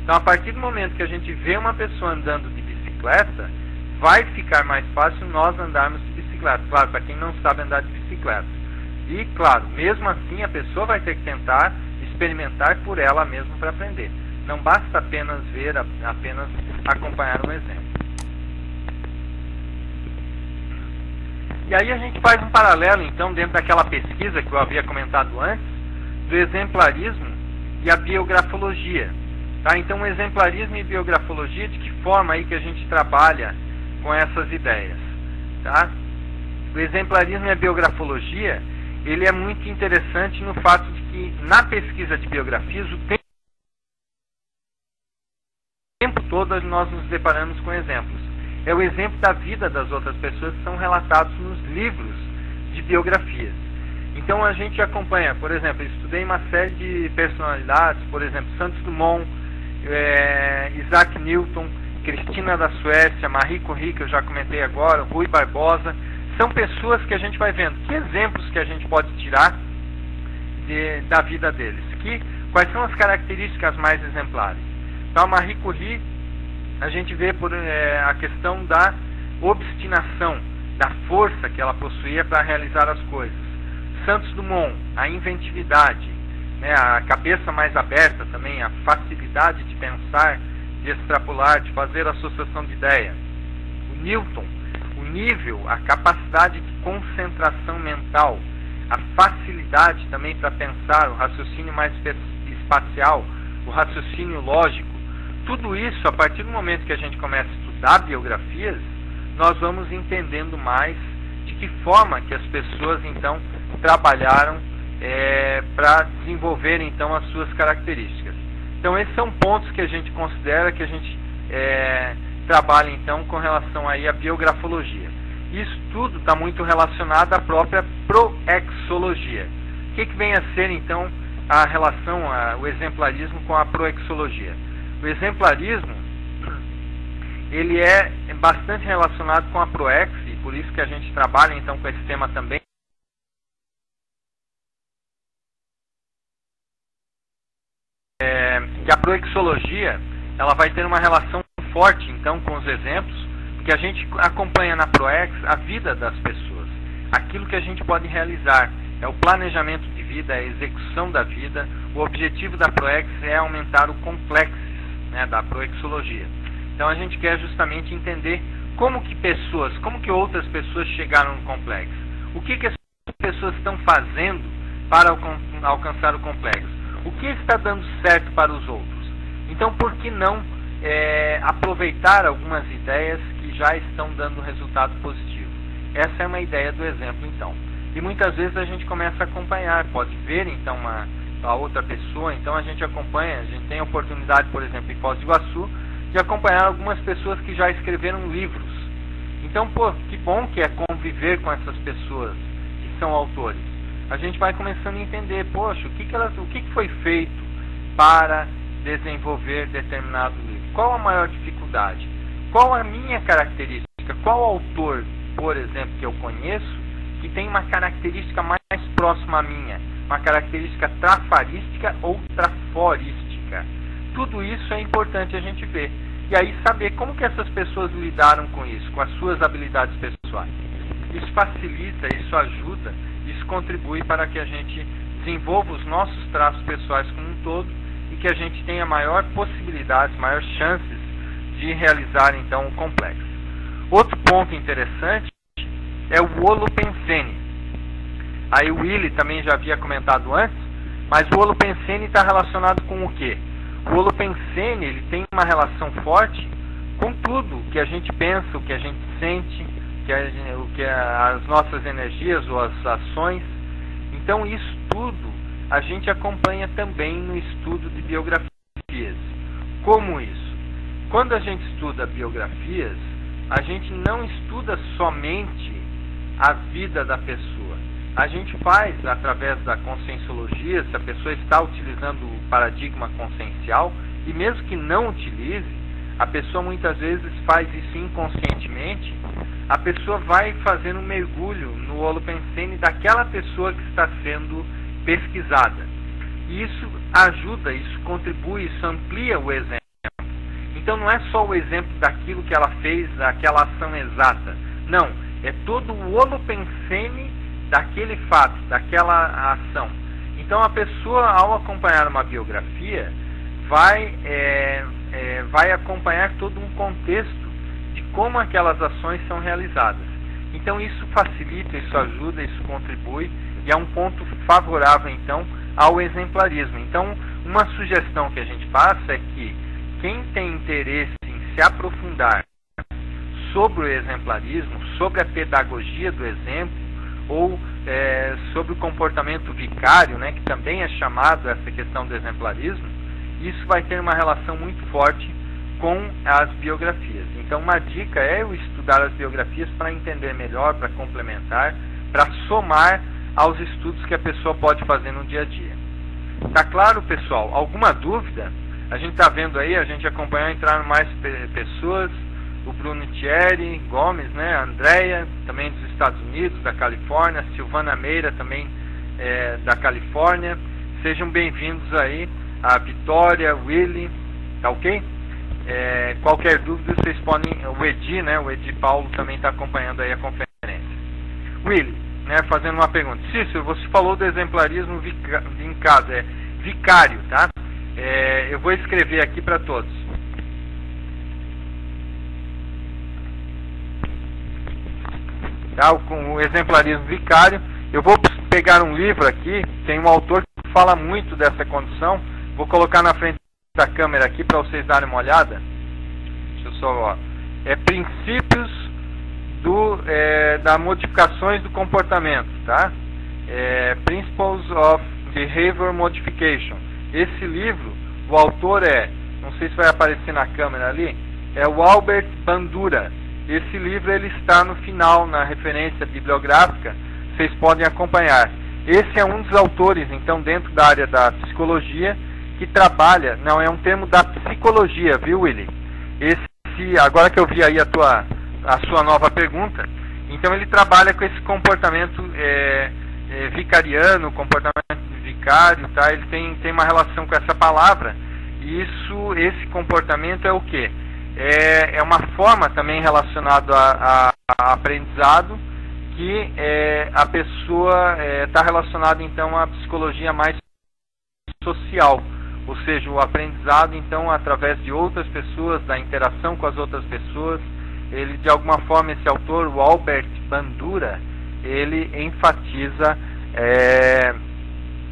Então, a partir do momento que a gente vê uma pessoa andando de bicicleta, vai ficar mais fácil nós andarmos de bicicleta. Claro, para quem não sabe andar de bicicleta. E, claro, mesmo assim, a pessoa vai ter que tentar experimentar por ela mesma para aprender. Não basta apenas ver, apenas acompanhar um exemplo. E aí a gente faz um paralelo, então, dentro daquela pesquisa que eu havia comentado antes, do exemplarismo e a biografologia. Tá? Então, o exemplarismo e biografologia, de que forma aí que a gente trabalha com essas ideias? Tá? O exemplarismo e a biografologia, ele é muito interessante no fato de que, na pesquisa de biografias, o tempo todo nós nos deparamos com exemplos. É o exemplo da vida das outras pessoas que são relatados nos livros de biografias. Então a gente acompanha, por exemplo, eu estudei uma série de personalidades, por exemplo, Santos Dumont, Isaac Newton, Cristina da Suécia, Marie Curie, que eu já comentei agora, Rui Barbosa. São pessoas que a gente vai vendo. Que exemplos que a gente pode tirar da vida deles? Quais são as características mais exemplares? Então a Marie Curie, a gente vê por a questão da obstinação, da força que ela possuía para realizar as coisas. Santos Dumont, a inventividade, né, a cabeça mais aberta também, a facilidade de pensar, de extrapolar, de fazer associação de ideia. O Newton, o nível, a capacidade de concentração mental, a facilidade também para pensar, o raciocínio mais espacial, o raciocínio lógico. Tudo isso, a partir do momento que a gente começa a estudar biografias, nós vamos entendendo mais de que forma que as pessoas, então, trabalharam para desenvolver, então, as suas características. Então, esses são pontos que a gente considera que a gente trabalha, então, com relação aí à biografologia. Isso tudo está muito relacionado à própria proexologia. O que vem a ser, então, a relação, o exemplarismo com a proexologia? O exemplarismo, ele é bastante relacionado com a proex, e por isso que a gente trabalha então com esse tema também. E a proexologia, ela vai ter uma relação forte então com os exemplos, porque a gente acompanha na proex a vida das pessoas, aquilo que a gente pode realizar. É o planejamento de vida, é a execução da vida. O objetivo da proex é aumentar o complexo, né, da proexologia. Então a gente quer justamente entender como que outras pessoas chegaram no complexo. O que as pessoas estão fazendo para alcançar o complexo. O que está dando certo para os outros. Então por que não aproveitar algumas ideias que já estão dando resultado positivo? Essa é uma ideia do exemplo, então. E muitas vezes a gente começa a acompanhar, pode ver então a outra pessoa, então a gente acompanha, a gente tem a oportunidade, por exemplo, em Foz do Iguaçu, de acompanhar algumas pessoas que já escreveram livros. Então, que bom que é conviver com essas pessoas que são autores. A gente vai começando a entender, poxa, o que foi feito para desenvolver determinado livro? Qual a maior dificuldade? Qual a minha característica? Qual autor, por exemplo, que eu conheço, que tem uma característica mais próxima à minha? Uma característica trafarística ou traforística. Tudo isso é importante a gente ver. E aí saber como que essas pessoas lidaram com isso, com as suas habilidades pessoais. Isso facilita, isso ajuda, isso contribui para que a gente desenvolva os nossos traços pessoais como um todo e que a gente tenha maior possibilidades, maior chances de realizar então o complexo. Outro ponto interessante é o holopensene. Aí o Willy também já havia comentado antes, mas o holopensene está relacionado com o quê? O holopensene, ele tem uma relação forte com tudo que a gente pensa, o que a gente sente, as nossas energias ou as ações. Então isso tudo a gente acompanha também no estudo de biografias. Como isso? Quando a gente estuda biografias, a gente não estuda somente a vida da pessoa. A gente faz, através da conscienciologia, se a pessoa está utilizando o paradigma consciencial, e mesmo que não utilize, a pessoa muitas vezes faz isso inconscientemente, a pessoa vai fazendo um mergulho no holopensene daquela pessoa que está sendo pesquisada. E isso ajuda, isso contribui, isso amplia o exemplo. Então não é só o exemplo daquilo que ela fez, daquela ação exata. Não, é todo o holopensene daquele fato, daquela ação. Então a pessoa, ao acompanhar uma biografia, vai acompanhar todo um contexto de como aquelas ações são realizadas. Então isso facilita, isso ajuda, isso contribui e é um ponto favorável então ao exemplarismo. Então uma sugestão que a gente passa é que quem tem interesse em se aprofundar sobre o exemplarismo, sobre a pedagogia do exemplo ou sobre o comportamento vicário, né, que também é chamado essa questão do exemplarismo, isso vai ter uma relação muito forte com as biografias. Então uma dica é eu estudar as biografias para entender melhor, para complementar, para somar aos estudos que a pessoa pode fazer no dia a dia. Tá claro, pessoal? Alguma dúvida? A gente está vendo aí, a gente acompanhou, entraram mais pessoas, o Bruno Thierry Gomes, né, a Andréia, também dos Estados Unidos, da Califórnia, a Silvana Meira, também da Califórnia. Sejam bem-vindos aí, a Vitória, Willy, tá ok? Qualquer dúvida vocês podem, o Edi, né, o Edi Paulo também está acompanhando aí a conferência. Willy, né, fazendo uma pergunta. Cícero, você falou do exemplarismo vincado, vicário, tá? Eu vou escrever aqui para todos. Tá, com o exemplarismo vicário. Eu vou pegar um livro aqui, tem um autor que fala muito dessa condição. Vou colocar na frente da câmera aqui para vocês darem uma olhada. Deixa eu só... Princípios das modificações do comportamento, tá? Principles of Behavior Modification. Esse livro, o autor não sei se vai aparecer na câmera ali, é o Albert Bandura. Esse livro ele está no final, na referência bibliográfica, vocês podem acompanhar. Esse é um dos autores, então, dentro da área da psicologia, que trabalha, não, é um termo da psicologia, viu, Willy? Agora que eu vi aí a sua nova pergunta, então ele trabalha com esse comportamento vicariano, comportamento vicário, tá? Ele tem uma relação com essa palavra, e esse comportamento é o quê? É uma forma também relacionada a aprendizado, que a pessoa está relacionada então à psicologia mais social, ou seja, o aprendizado então através de outras pessoas, da interação com as outras pessoas. Ele, de alguma forma, esse autor, o Albert Bandura, ele enfatiza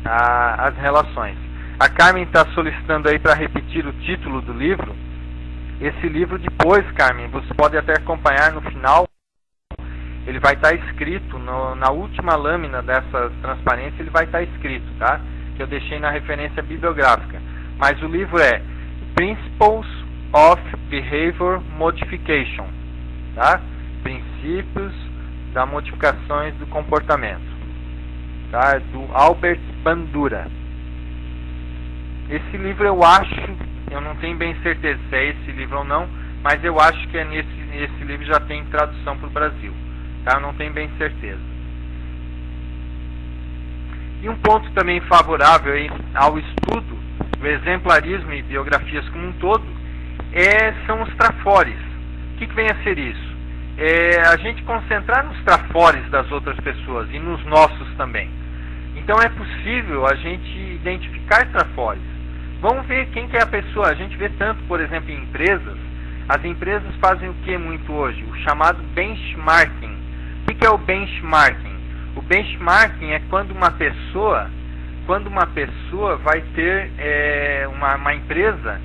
as relações. A Carmen está solicitando aí para repetir o título do livro. Esse livro depois, Carmen, você pode até acompanhar no final. Ele vai estar escrito, na última lâmina dessa transparência, ele vai estar escrito, tá? Que eu deixei na referência bibliográfica. Mas o livro é Principles of Behavior Modification, tá? Princípios das modificações do comportamento, tá? Do Albert Bandura. Esse livro eu não tenho bem certeza se é esse livro ou não, mas eu acho que esse livro já tem tradução para o Brasil, tá? Eu não tenho bem certeza. E um ponto também favorável aí ao estudo do exemplarismo e biografias como um todo são os trafores. O que vem a ser isso? A gente concentrar nos trafores das outras pessoas e nos nossos também. Então é possível a gente identificar trafores. Vamos ver quem que é a pessoa. A gente vê tanto, por exemplo, em empresas. As empresas fazem o que muito hoje? O chamado benchmarking. O que é o benchmarking? O benchmarking é quando uma pessoa vai ter uma empresa,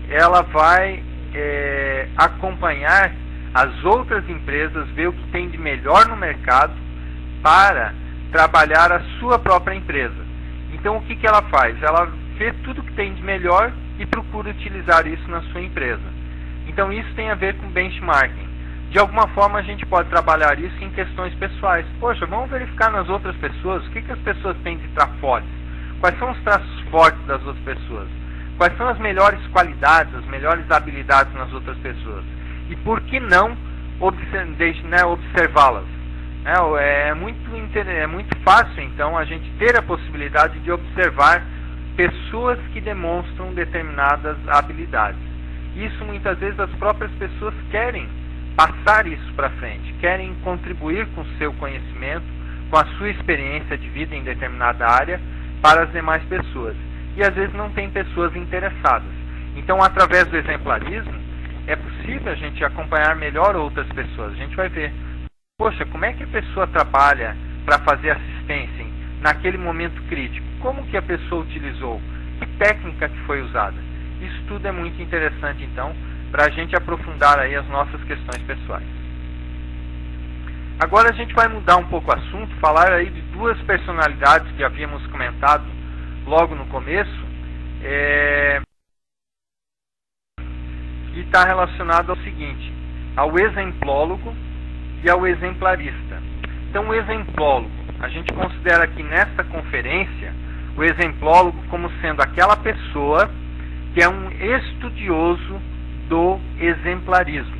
ela vai acompanhar as outras empresas, ver o que tem de melhor no mercado para trabalhar a sua própria empresa. Então o que ela faz? Ela vê tudo que tem de melhor e procura utilizar isso na sua empresa. Então isso tem a ver com benchmarking. De alguma forma a gente pode trabalhar isso em questões pessoais. Poxa, vamos verificar nas outras pessoas o que as pessoas têm de trafores. Quais são os traços fortes das outras pessoas? quais são as melhores qualidades, as melhores habilidades nas outras pessoas. E por que não observá-las? É muito fácil, então, a gente ter a possibilidade de observar pessoas que demonstram determinadas habilidades. Isso, muitas vezes, as próprias pessoas querem passar isso para frente, querem contribuir com o seu conhecimento, com a sua experiência de vida em determinada área para as demais pessoas. E, às vezes, não tem pessoas interessadas. Então, através do exemplarismo, é possível a gente acompanhar melhor outras pessoas. A gente vai ver, poxa, como é que a pessoa trabalha para fazer assistência naquele momento crítico? Como que a pessoa utilizou? Que técnica que foi usada? Isso tudo é muito interessante, então, para a gente aprofundar aí as nossas questões pessoais. Agora a gente vai mudar um pouco o assunto, falar aí de duas personalidades que havíamos comentado logo no começo, que está relacionado ao seguinte, ao exemplólogo e ao exemplarista. Então, o exemplólogo, a gente considera aqui nesta conferência o exemplólogo como sendo aquela pessoa que é um estudioso do exemplarismo.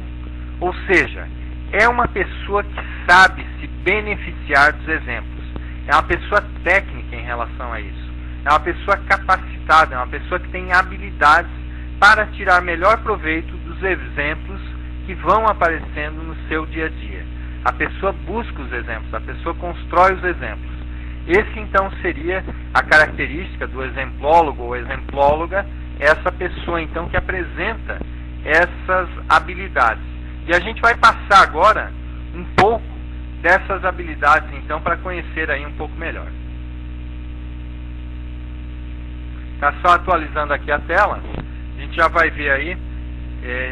Ou seja, é uma pessoa que sabe se beneficiar dos exemplos. É uma pessoa técnica em relação a isso. É uma pessoa capacitada, é uma pessoa que tem habilidades para tirar melhor proveito dos exemplos que vão aparecendo no seu dia a dia. A pessoa busca os exemplos, a pessoa constrói os exemplos. Esse, então, seria a característica do exemplólogo ou exemplóloga, essa pessoa, então, que apresenta essas habilidades. E a gente vai passar agora um pouco dessas habilidades, então, para conhecer aí um pouco melhor. Está só atualizando aqui a tela, a gente já vai ver aí,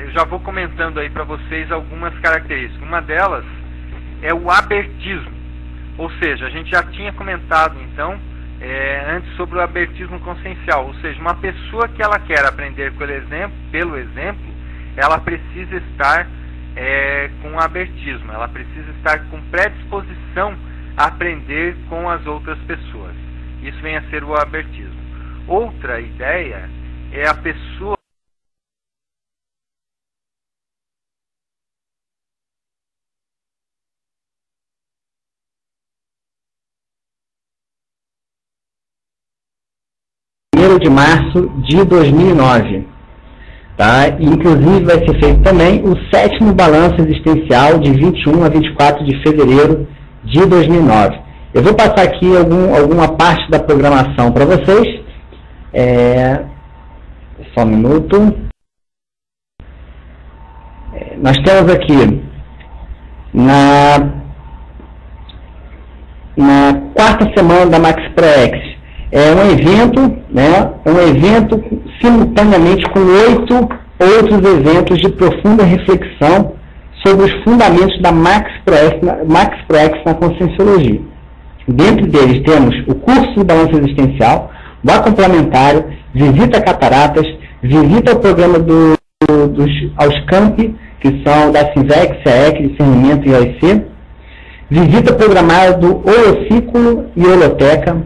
eu já vou comentando aí para vocês algumas características. Uma delas é o abertismo, ou seja, a gente já tinha comentado, então, antes sobre o abertismo consciencial, ou seja, uma pessoa que ela quer aprender pelo exemplo, ela precisa estar com abertismo, ela precisa estar com predisposição a aprender com as outras pessoas. Isso vem a ser o abertismo. Outra ideia é a pessoa de março de 2009. Tá? Inclusive vai ser feito também o 7º balanço existencial de 21 a 24 de fevereiro de 2009. Eu vou passar aqui alguma parte da programação para vocês. Só um minuto. Nós temos aqui na 4ª semana da Max Pro-X um evento, né, simultaneamente com 8 outros eventos de profunda reflexão sobre os fundamentos da Max Pro-X na Conscienciologia. Dentro deles temos o curso de balanço existencial, o complementário, visita a cataratas, visita ao programa aos campi, que são da SINVEX, CAEC, discernimento e OIC, visita programada do Holociclo e Holoteca,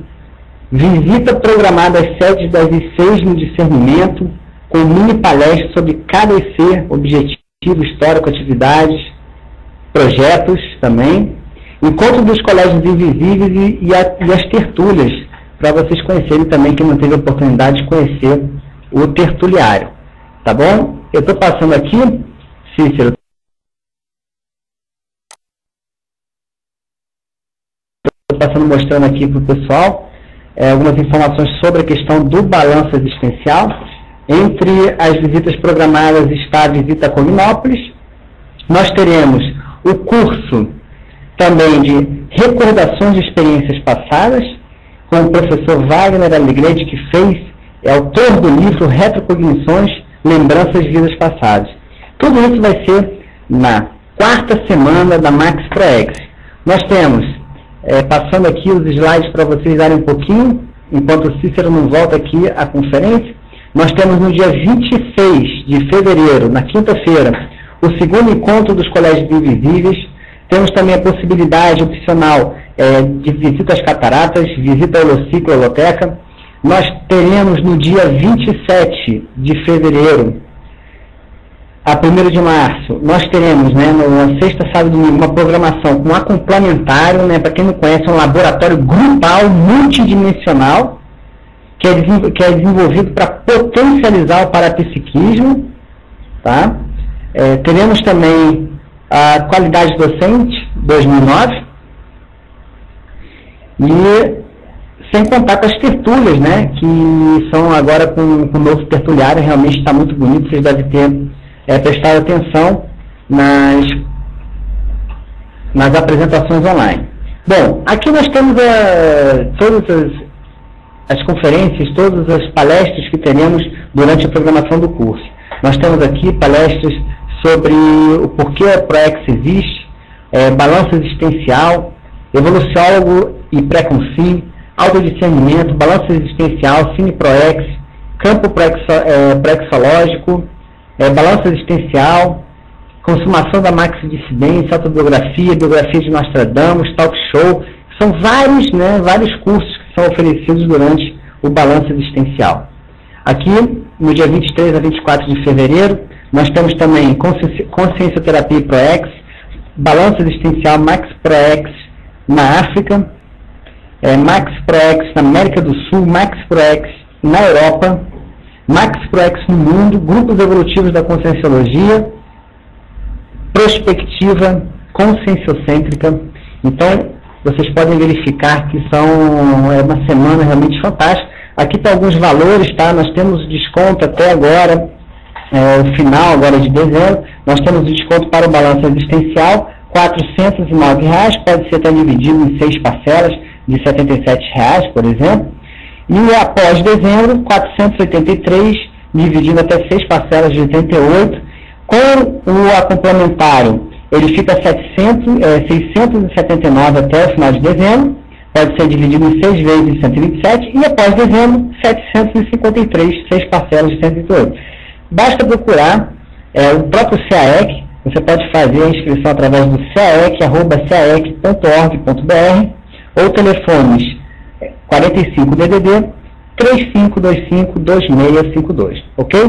visita programada às sedes das I6 no discernimento, com mini palestra sobre cada IC, objetivo, histórico, atividades, projetos também, encontro dos colégios invisíveis e as tertúlias, para vocês conhecerem também, quem não teve a oportunidade de conhecer o tertuliário. Tá bom? Eu estou passando aqui, Cícero, mostrando aqui para o pessoal algumas informações sobre a questão do balanço existencial. Entre as visitas programadas está a visita a Cominópolis. Nós teremos o curso também de recordações de experiências passadas, com o professor Wagner Alegrete, que é autor do livro Retrocognições, Lembranças de Vidas Passadas. Tudo isso vai ser na 4ª semana da Max Pro-X. Nós temos, passando aqui os slides para vocês darem um pouquinho, enquanto o Cícero não volta aqui à conferência, nós temos no dia 26 de fevereiro, na quinta-feira, o 2º encontro dos colégios invisíveis. Temos também a possibilidade opcional de visita às cataratas, visita ao Holociclo, Holoteca. nós teremos no dia 27 de fevereiro a 1º de março, nós teremos, né, na sexta, sábado e domingo, uma programação com a complementário, né, para quem não conhece, é um laboratório grupal multidimensional, que é desenvolvido para potencializar o parapsiquismo, tá? Teremos também a qualidade docente 2009, e sem contar com as tertúlias, né, que são agora com o novo tertuliário, realmente está muito bonito, vocês devem ter prestado atenção nas apresentações online. Bom, aqui nós temos todas as conferências, todas as palestras que teremos durante a programação do curso. Nós temos aqui palestras sobre o porquê a ProEx existe, balanço existencial, evoluciólogo e pré-concílio, autodiscernimento, balanço existencial, cine-ProEx, campo proexológico, balanço existencial, consumação da maxidissidência, autobiografia, biografia de Nostradamus, talk show. São vários cursos que são oferecidos durante o balanço existencial. Aqui, no dia 23 a 24 de fevereiro, nós temos também Consciencioterapia e ProEx, balanço existencial Max ProEx na África, Max ProEx na América do Sul, Max ProEx na Europa, Max ProEx no mundo, grupos evolutivos da conscienciologia, prospectiva conscienciocêntrica. Então, vocês podem verificar que é uma semana realmente fantástica. Aqui estão alguns valores, tá? Nós temos desconto até agora, o final agora de dezembro, nós temos desconto para o balanço existencial, R$ 409, pode ser até dividido em 6 parcelas de R$ 77, por exemplo. E após dezembro, 483, dividido até 6 parcelas de 88. Com o complementário, ele fica 679 até o final de dezembro, pode ser dividido em 6 vezes de 127, e após dezembro, 753, 6 parcelas de 108. Basta procurar o próprio CAEC, você pode fazer a inscrição através do caec.org.br ou telefones 45 DDD 3525-2652, ok?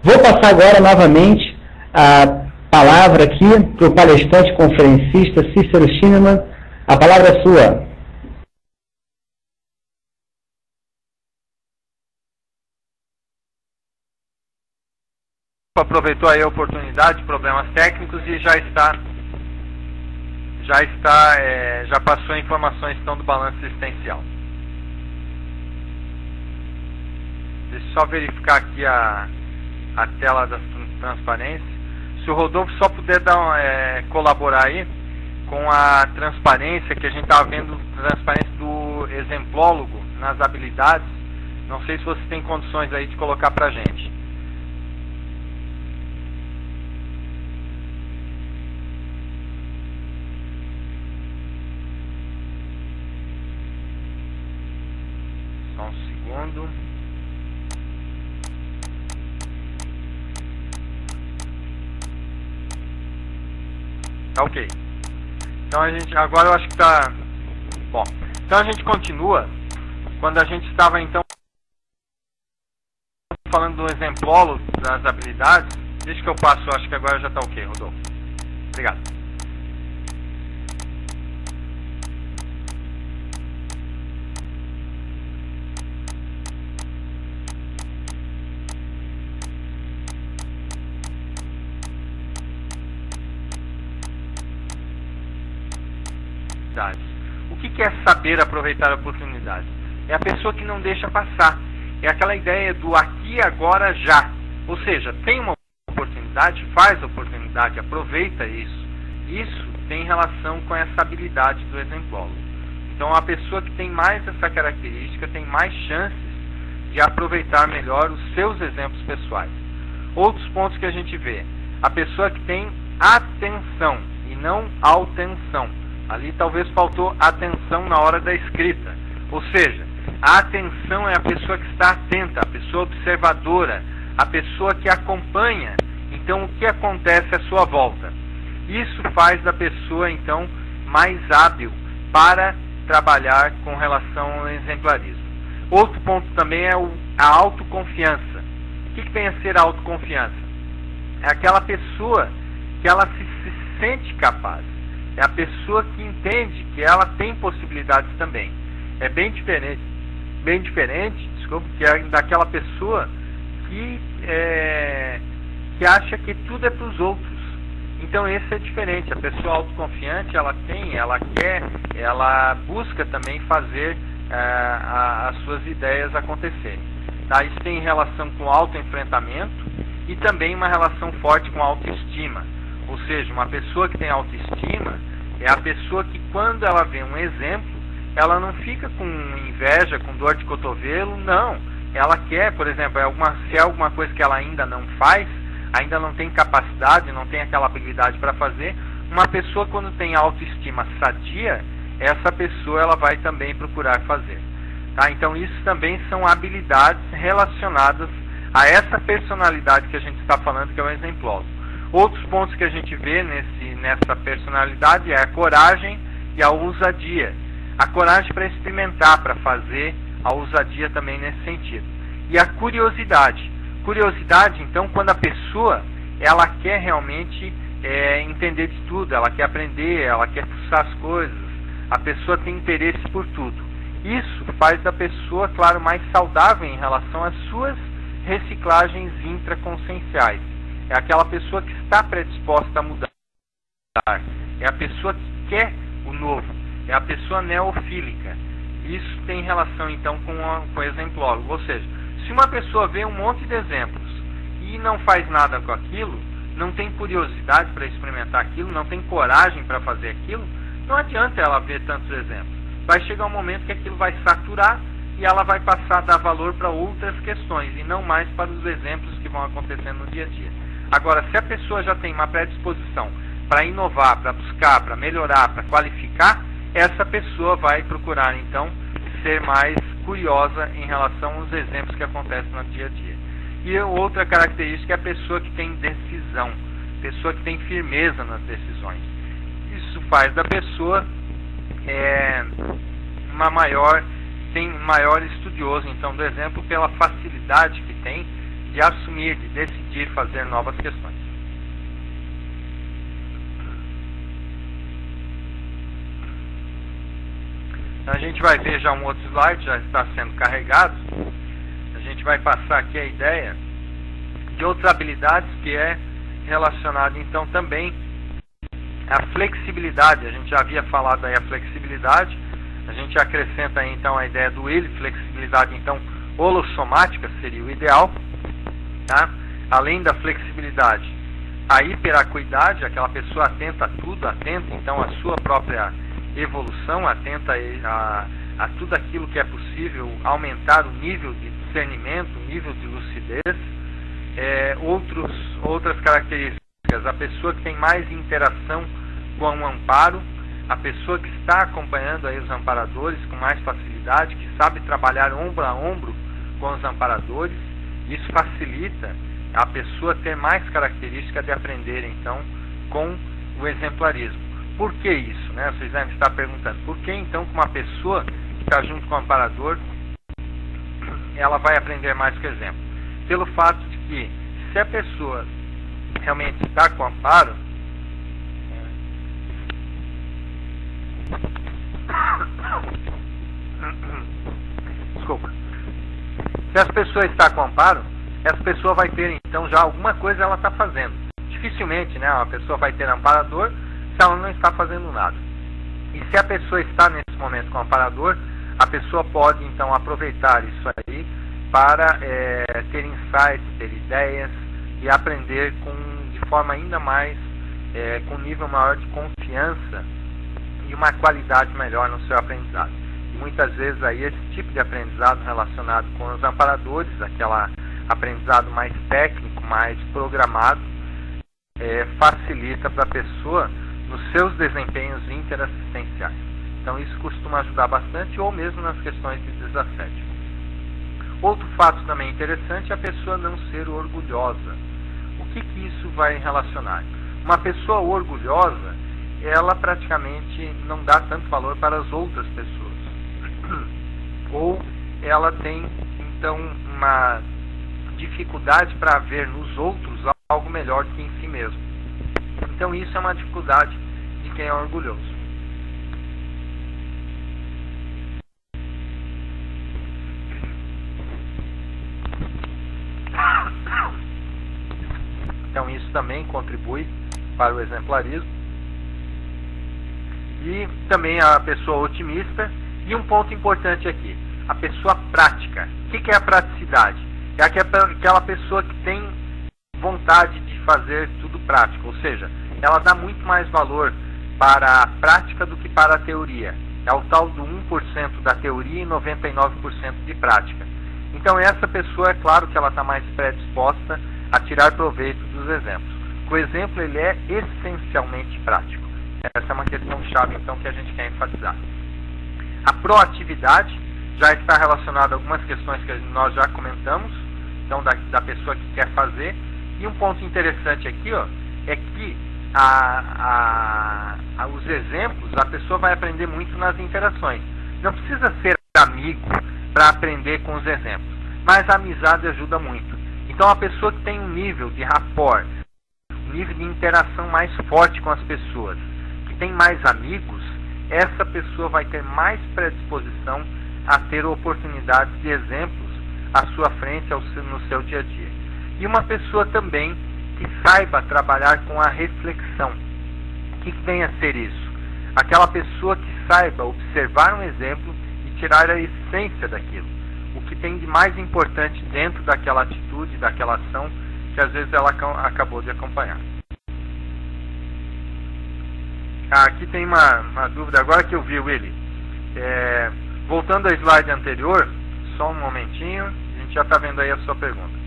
Vou passar agora novamente a palavra aqui para o palestrante conferencista Cícero Schinemann. A palavra é sua. Aproveitou aí a oportunidade, problemas técnicos, e já passou informações então do balanço existencial. Deixa eu só verificar aqui a tela da transparência. Se o Rodolfo só puder colaborar aí com a transparência, que a gente estava vendo, transparência do exemplólogo nas habilidades. Não sei se você tem condições aí de colocar para a gente. Só um segundo. Tá ok. Então agora eu acho que tá bom. Então a gente continua quando a gente estava então falando do exemplólogo das habilidades. Deixa que eu passo, eu acho que agora já tá ok, Rodolfo. Obrigado. O que é saber aproveitar a oportunidade? É a pessoa que não deixa passar. É aquela ideia do aqui, agora, já. Ou seja, tem uma oportunidade, faz a oportunidade, aproveita isso. Isso tem relação com essa habilidade do exemplólogo. Então, a pessoa que tem mais essa característica tem mais chances de aproveitar melhor os seus exemplos pessoais. Outros pontos que a gente vê. A pessoa que tem atenção e não autenção. Ali talvez faltou atenção na hora da escrita. Ou seja, a atenção é a pessoa que está atenta, a pessoa observadora, a pessoa que acompanha, então, o que acontece à sua volta. Isso faz da pessoa, então, mais hábil para trabalhar com relação ao exemplarismo. Outro ponto também é a autoconfiança. O que vem a ser a autoconfiança? É aquela pessoa que ela se sente capaz. É a pessoa que entende que ela tem possibilidades também. É bem diferente, que é daquela pessoa que acha que tudo é para os outros. Então esse é diferente. A pessoa autoconfiante, ela quer, ela busca também fazer as suas ideias acontecerem. Tá? Isso tem relação com autoenfrentamento e também uma relação forte com autoestima. Ou seja, uma pessoa que tem autoestima é a pessoa que, quando ela vê um exemplo, ela não fica com inveja, com dor de cotovelo, não. Ela quer, por exemplo, se é alguma coisa que ela ainda não faz, ainda não tem capacidade, não tem aquela habilidade para fazer, uma pessoa, quando tem autoestima sadia, essa pessoa ela vai também procurar fazer. Tá? Então isso também são habilidades relacionadas a essa personalidade que a gente está falando, que é o exemplólogo. Outros pontos que a gente vê nessa personalidade é a coragem e a ousadia. A coragem para experimentar, para fazer, a ousadia também nesse sentido. E a curiosidade. Curiosidade, então, quando a pessoa ela quer realmente entender de tudo, ela quer aprender, ela quer fuçar as coisas, a pessoa tem interesse por tudo. Isso faz da pessoa, claro, mais saudável em relação às suas reciclagens intraconscienciais. É aquela pessoa que está predisposta a mudar. É a pessoa que quer o novo. É a pessoa neofílica. Isso tem relação, então, com o exemplólogo. Ou seja, se uma pessoa vê um monte de exemplos e não faz nada com aquilo, não tem curiosidade para experimentar aquilo, não tem coragem para fazer aquilo, não adianta ela ver tantos exemplos. Vai chegar um momento que aquilo vai saturar e ela vai passar a dar valor para outras questões e não mais para os exemplos que vão acontecendo no dia a dia. Agora, se a pessoa já tem uma predisposição para inovar, para buscar, para melhorar, para qualificar, essa pessoa vai procurar, então, ser mais curiosa em relação aos exemplos que acontecem no dia a dia. E outra característica é a pessoa que tem decisão, pessoa que tem firmeza nas decisões. Isso faz da pessoa maior estudioso, então, do exemplo, pela facilidade que tem de assumir, de decidir fazer novas questões. A gente vai ver já um outro slide, já está sendo carregado. A gente vai passar aqui a ideia de outras habilidades que é relacionada então também à flexibilidade. A gente já havia falado aí a flexibilidade, a gente acrescenta aí então a ideia do ele, flexibilidade então holossomática seria o ideal, tá? Além da flexibilidade, a hiperacuidade, aquela pessoa atenta a tudo, atenta então à sua própria evolução, atenta a tudo aquilo que é possível, aumentar o nível de discernimento, o nível de lucidez. Outras características, a pessoa que tem mais interação com o amparo, a pessoa que está acompanhando aí os amparadores com mais facilidade, que sabe trabalhar ombro a ombro com os amparadores. Isso facilita a pessoa ter mais característica de aprender então com o exemplarismo. Por que isso? Né? Vocês devem estar perguntando. Por que então que uma pessoa que está junto com o amparador ela vai aprender mais que o exemplo? Pelo fato de que se a pessoa realmente está com o amparo, desculpa, se essa pessoa está com o amparo, essa pessoa vai ter então já alguma coisa ela está fazendo. Dificilmente, né, uma pessoa vai ter amparador se ela não está fazendo nada. E se a pessoa está nesse momento com o amparador, a pessoa pode então aproveitar isso aí para ter insights, ter ideias e aprender de forma ainda mais, com um nível maior de confiança e uma qualidade melhor no seu aprendizado. E muitas vezes aí esse tipo de aprendizado relacionado com os amparadores, aquela aprendizado mais técnico, mais programado, facilita para a pessoa nos seus desempenhos interassistenciais. Então isso costuma ajudar bastante, ou mesmo nas questões de desassédio. Outro fato também interessante é a pessoa não ser orgulhosa. O que isso vai relacionar? Uma pessoa orgulhosa, ela praticamente não dá tanto valor para as outras pessoas. Ou ela tem então uma dificuldade para ver nos outros algo melhor do que em si mesmo. Então isso é uma dificuldade de quem é orgulhoso. Então isso também contribui para o exemplarismo. E também a pessoa otimista. E um ponto importante aqui, a pessoa prática. O que é a praticidade? É aquela pessoa que tem vontade de fazer tudo prático, ou seja, ela dá muito mais valor para a prática do que para a teoria. É o tal do 1% da teoria e 99% de prática. Então essa pessoa, é claro que ela está mais predisposta a tirar proveito dos exemplos. O exemplo ele é essencialmente prático. Essa é uma questão chave então que a gente quer enfatizar. A proatividade já está relacionada a algumas questões que nós já comentamos, então da pessoa que quer fazer. E um ponto interessante aqui, ó, é que os exemplos, a pessoa vai aprender muito nas interações. Não precisa ser amigo para aprender com os exemplos, mas a amizade ajuda muito. Então a pessoa que tem um nível de rapport, um nível de interação mais forte com as pessoas, que tem mais amigos, essa pessoa vai ter mais predisposição a ter oportunidades de exemplos à sua frente no seu dia a dia. E uma pessoa também que saiba trabalhar com a reflexão. O que vem a ser isso? Aquela pessoa que saiba observar um exemplo e tirar a essência daquilo. O que tem de mais importante dentro daquela atitude, daquela ação, que às vezes ela acabou de acompanhar. Aqui tem uma dúvida agora que eu vi, Willy. Voltando ao slide anterior, só um momentinho, a gente já está vendo aí a sua pergunta.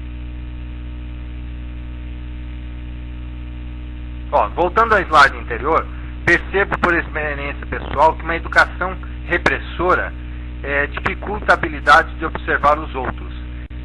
Voltando ao slide anterior, percebo por experiência pessoal que uma educação repressora dificulta a habilidade de observar os outros.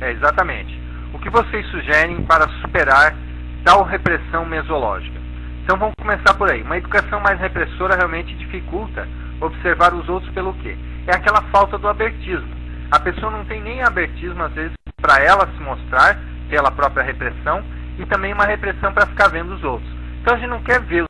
Exatamente. O que vocês sugerem para superar tal repressão mesológica? Então vamos começar por aí. Uma educação mais repressora realmente dificulta observar os outros pelo quê? É aquela falta do abertismo. A pessoa não tem nem abertismo, às vezes, para ela se mostrar pela própria repressão e também uma repressão para ficar vendo os outros. Então a gente não quer ver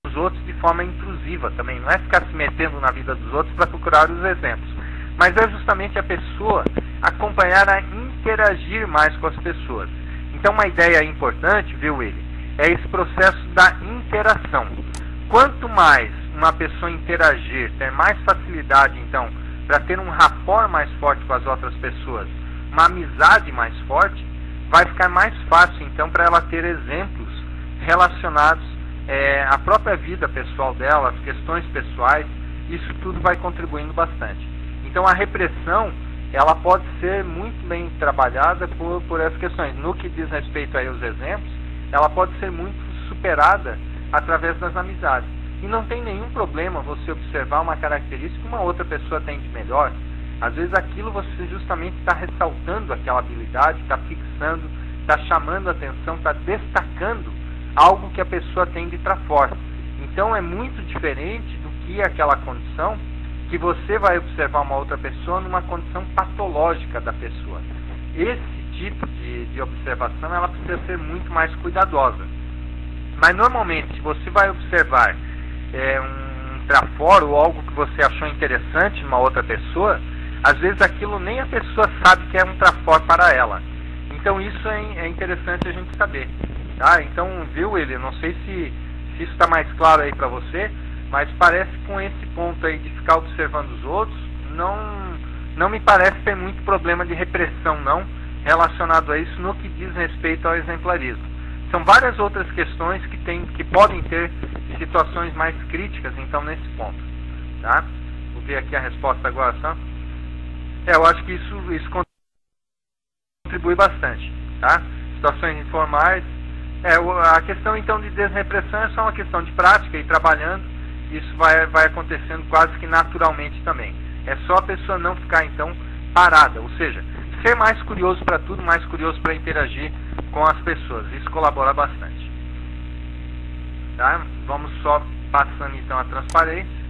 os outros de forma intrusiva também. Não é ficar se metendo na vida dos outros para procurar os exemplos. Mas é justamente a pessoa acompanhar a interagir mais com as pessoas. Então uma ideia importante, viu, Willy, é esse processo da interação. Quanto mais uma pessoa interagir, ter mais facilidade, então, para ter um rapport mais forte com as outras pessoas, uma amizade mais forte, vai ficar mais fácil, então, para ela ter exemplos relacionados à própria vida pessoal dela, às questões pessoais. Isso tudo vai contribuindo bastante. Então a repressão, ela pode ser muito bem trabalhada por essas questões. No que diz respeito aí aos exemplos, ela pode ser muito superada através das amizades. E não tem nenhum problema você observar uma característica que uma outra pessoa tem de melhor. Às vezes aquilo você justamente está ressaltando aquela habilidade, está fixando, está chamando a atenção, está destacando algo que a pessoa tem de forte. Então é muito diferente do que aquela condição que você vai observar uma outra pessoa numa condição patológica da pessoa. Esse tipo de observação, ela precisa ser muito mais cuidadosa. Mas normalmente, se você vai observar um traforo ou algo que você achou interessante numa outra pessoa, às vezes aquilo nem a pessoa sabe que é um traforo para ela. Então isso é interessante a gente saber. Tá? Então, viu, ele? Não sei se isso está mais claro aí para você, mas parece que com esse ponto aí de ficar observando os outros, não me parece ter muito problema de repressão, não, relacionado a isso no que diz respeito ao exemplarismo. São várias outras questões que podem ter situações mais críticas, então, nesse ponto. Tá? Vou ver aqui a resposta agora só. Eu acho que isso contribui bastante. Tá? Situações informais. A questão, então, de desrepressão é só uma questão de prática e trabalhando. Isso vai acontecendo quase que naturalmente também. É só a pessoa não ficar, então, parada. Ou seja, ser mais curioso para tudo, mais curioso para interagir com as pessoas. Isso colabora bastante. Tá? Vamos só passando, então, a transparência.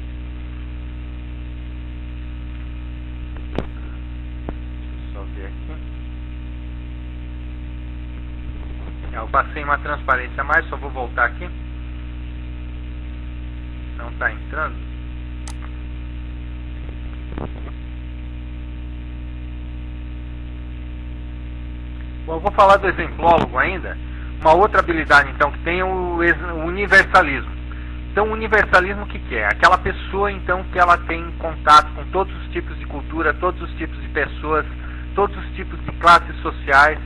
passei uma transparência a mais, só vou voltar aqui. Não está entrando. Bom, eu vou falar do exemplólogo ainda. Uma outra habilidade, então, que tem o universalismo. Então, o universalismo, o que é? Aquela pessoa, então, que ela tem contato com todos os tipos de cultura, todos os tipos de pessoas, todos os tipos de classes sociais,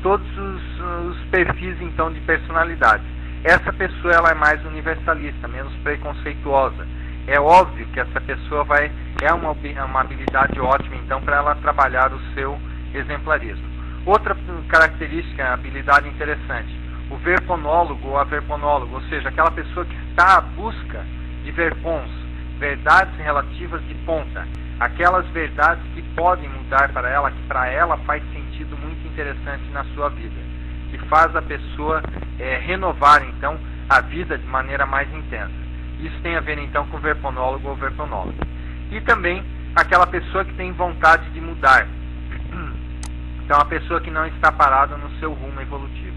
todos os perfis, então, de personalidade. Essa pessoa, ela é mais universalista, menos preconceituosa. É óbvio que essa pessoa é uma habilidade ótima, então, para ela trabalhar o seu exemplarismo. Outra característica, habilidade interessante, o verponólogo ou averponólogo, ou seja, aquela pessoa que está à busca de verpons, verdades relativas de ponta, aquelas verdades que podem mudar para ela, que para ela faz sentido muito interessante na sua vida, que faz a pessoa renovar, então, a vida de maneira mais intensa. Isso tem a ver, então, com verponólogo ou verponólogo. E também aquela pessoa que tem vontade de mudar. Então, a pessoa que não está parada no seu rumo evolutivo.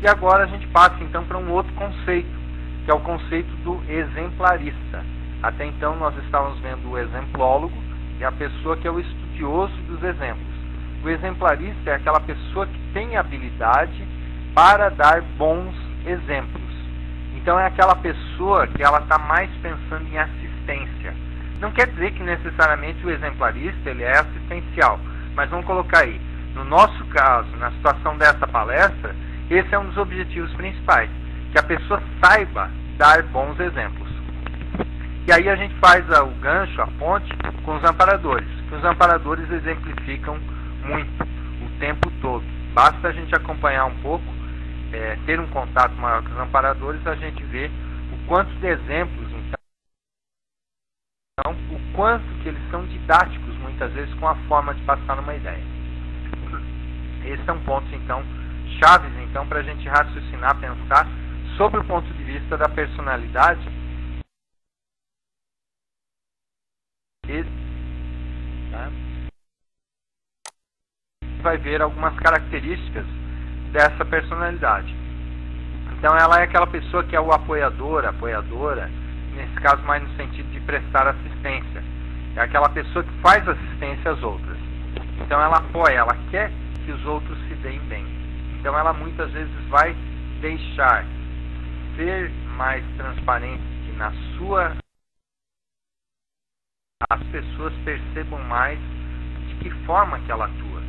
E agora a gente passa, então, para um outro conceito, que é o conceito do exemplarista. Até então, nós estávamos vendo o exemplólogo, que é a pessoa que é o estudioso dos exemplos. O exemplarista é aquela pessoa que tem habilidade para dar bons exemplos. Então, é aquela pessoa que ela está mais pensando em assistência. Não quer dizer que necessariamente o exemplarista ele é assistencial, mas vamos colocar aí. No nosso caso, na situação dessa palestra, esse é um dos objetivos principais, que a pessoa saiba dar bons exemplos. E aí a gente faz o gancho, a ponte, com os amparadores, que os amparadores exemplificam muito, o tempo todo. Basta a gente acompanhar um pouco, ter um contato maior com os amparadores, a gente vê o quanto de exemplos, então, o quanto que eles são didáticos, muitas vezes, com a forma de passar uma ideia. Esses são pontos, então, chaves, então, para a gente raciocinar, pensar sobre o ponto de vista da personalidade. Vai ver algumas características dessa personalidade. Então, ela é aquela pessoa que é o apoiador, apoiadora, nesse caso mais no sentido de prestar assistência. É aquela pessoa que faz assistência às outras. Então, ela apoia, ela quer que os outros se deem bem. Então ela muitas vezes vai deixar ser mais transparente que na sua as pessoas percebam mais de que forma que ela atua,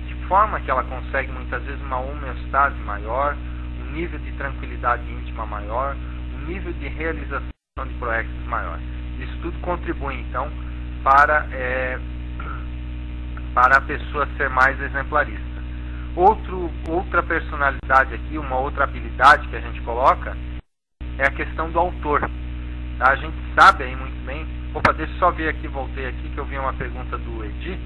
de que forma que ela consegue muitas vezes uma homeostase maior, um nível de tranquilidade íntima maior, um nível de realização de proexes maior. Isso tudo contribui então para a pessoa ser mais exemplarista. Outra personalidade aqui, uma outra habilidade que a gente coloca é a questão do autor. Tá? A gente sabe aí muito bem. Opa, deixa eu só ver aqui, voltei aqui que eu vi uma pergunta do Edi.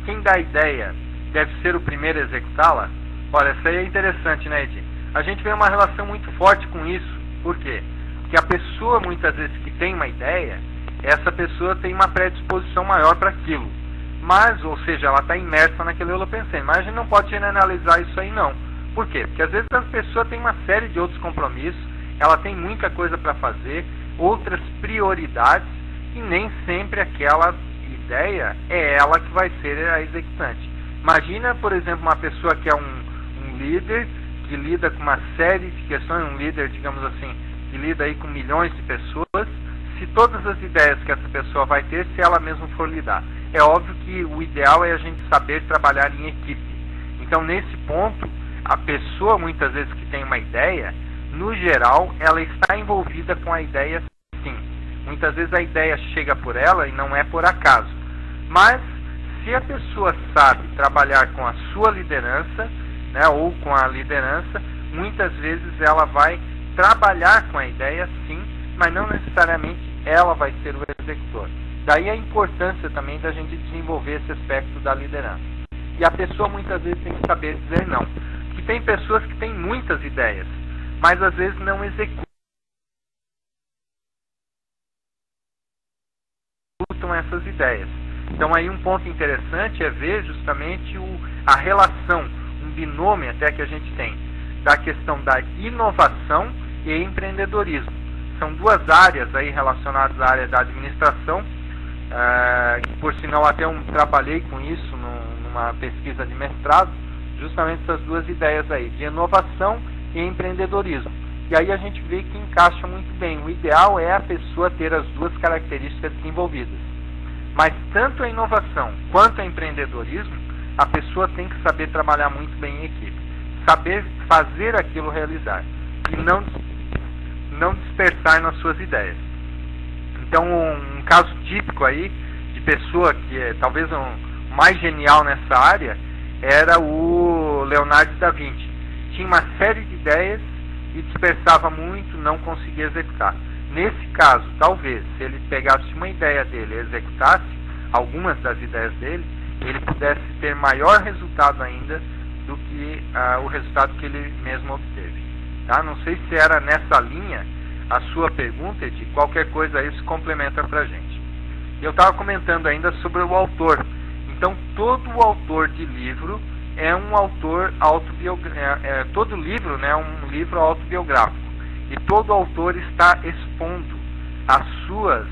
Quem dá a ideia deve ser o primeiro a executá-la? Olha, isso aí é interessante, né, Edi? A gente vê uma relação muito forte com isso. Por quê? Porque a pessoa, muitas vezes, que tem uma ideia, essa pessoa tem uma predisposição maior para aquilo. Mas, ou seja, ela está imersa naquilo que eu pensei. Mas a gente não pode generalizar isso aí, não. Por quê? Porque às vezes a pessoa tem uma série de outros compromissos, ela tem muita coisa para fazer, outras prioridades, e nem sempre aquela ideia é ela que vai ser a executante. Imagina, por exemplo, uma pessoa que é um líder, que lida com uma série de questões, um líder, digamos assim, que lida aí com milhões de pessoas, se todas as ideias que essa pessoa vai ter, se ela mesma for lidar. É óbvio que o ideal é a gente saber trabalhar em equipe. Então, nesse ponto, a pessoa, muitas vezes, que tem uma ideia, no geral, ela está envolvida com a ideia, sim. Muitas vezes a ideia chega por ela e não é por acaso. Mas, se a pessoa sabe trabalhar com a sua liderança, né, ou com a liderança, muitas vezes ela vai trabalhar com a ideia, sim, mas não necessariamente ela vai ser o executor. Daí a importância também da gente desenvolver esse aspecto da liderança. E a pessoa muitas vezes tem que saber dizer não. Porque tem pessoas que têm muitas ideias, mas às vezes não executam essas ideias. Então aí um ponto interessante é ver justamente a relação, um binômio até que a gente tem da questão da inovação e empreendedorismo. São duas áreas aí relacionadas à área da administração, que por sinal até eu trabalhei com isso numa pesquisa de mestrado, justamente essas duas ideias aí, de inovação e empreendedorismo. E aí a gente vê que encaixa muito bem. O ideal é a pessoa ter as duas características desenvolvidas. Mas tanto a inovação quanto o empreendedorismo, a pessoa tem que saber trabalhar muito bem em equipe. Saber fazer aquilo realizar. E não dispersar nas suas ideias. Então, um caso típico aí de pessoa que é talvez o mais genial nessa área era o Leonardo da Vinci. Tinha uma série de ideias e dispersava muito, não conseguia executar. Nesse caso, talvez, se ele pegasse uma ideia dele e executasse algumas das ideias dele, ele pudesse ter maior resultado ainda do que o resultado que ele mesmo obteve. Tá? Não sei se era nessa linha a sua pergunta, Edi, qualquer coisa aí se complementa para a gente. Eu estava comentando ainda sobre o autor. Então, todo autor de livro é um autor autobiográfico. Todo livro, né, é um livro autobiográfico. E todo autor está expondo as suas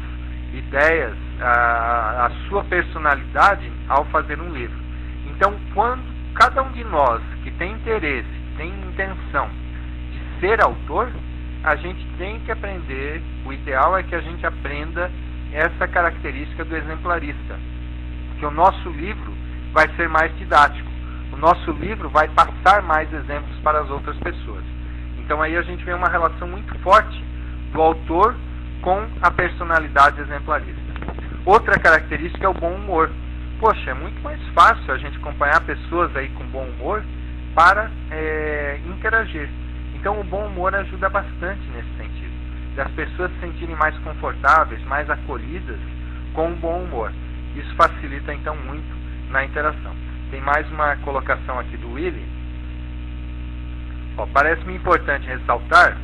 ideias, a sua personalidade ao fazer um livro. Então, quando cada um de nós que tem interesse, tem intenção de ser autor, a gente tem que aprender, o ideal é que a gente aprenda essa característica do exemplarista. Que o nosso livro vai ser mais didático. O nosso livro vai passar mais exemplos para as outras pessoas. Então aí a gente vê uma relação muito forte do autor com a personalidade exemplarista. Outra característica é o bom humor. Poxa, é muito mais fácil a gente acompanhar pessoas aí com bom humor para interagir. Então o bom humor ajuda bastante nesse sentido. Das pessoas se sentirem mais confortáveis, mais acolhidas com o bom humor. Isso facilita então muito na interação. Tem mais uma colocação aqui do Willy. Parece-me importante ressaltar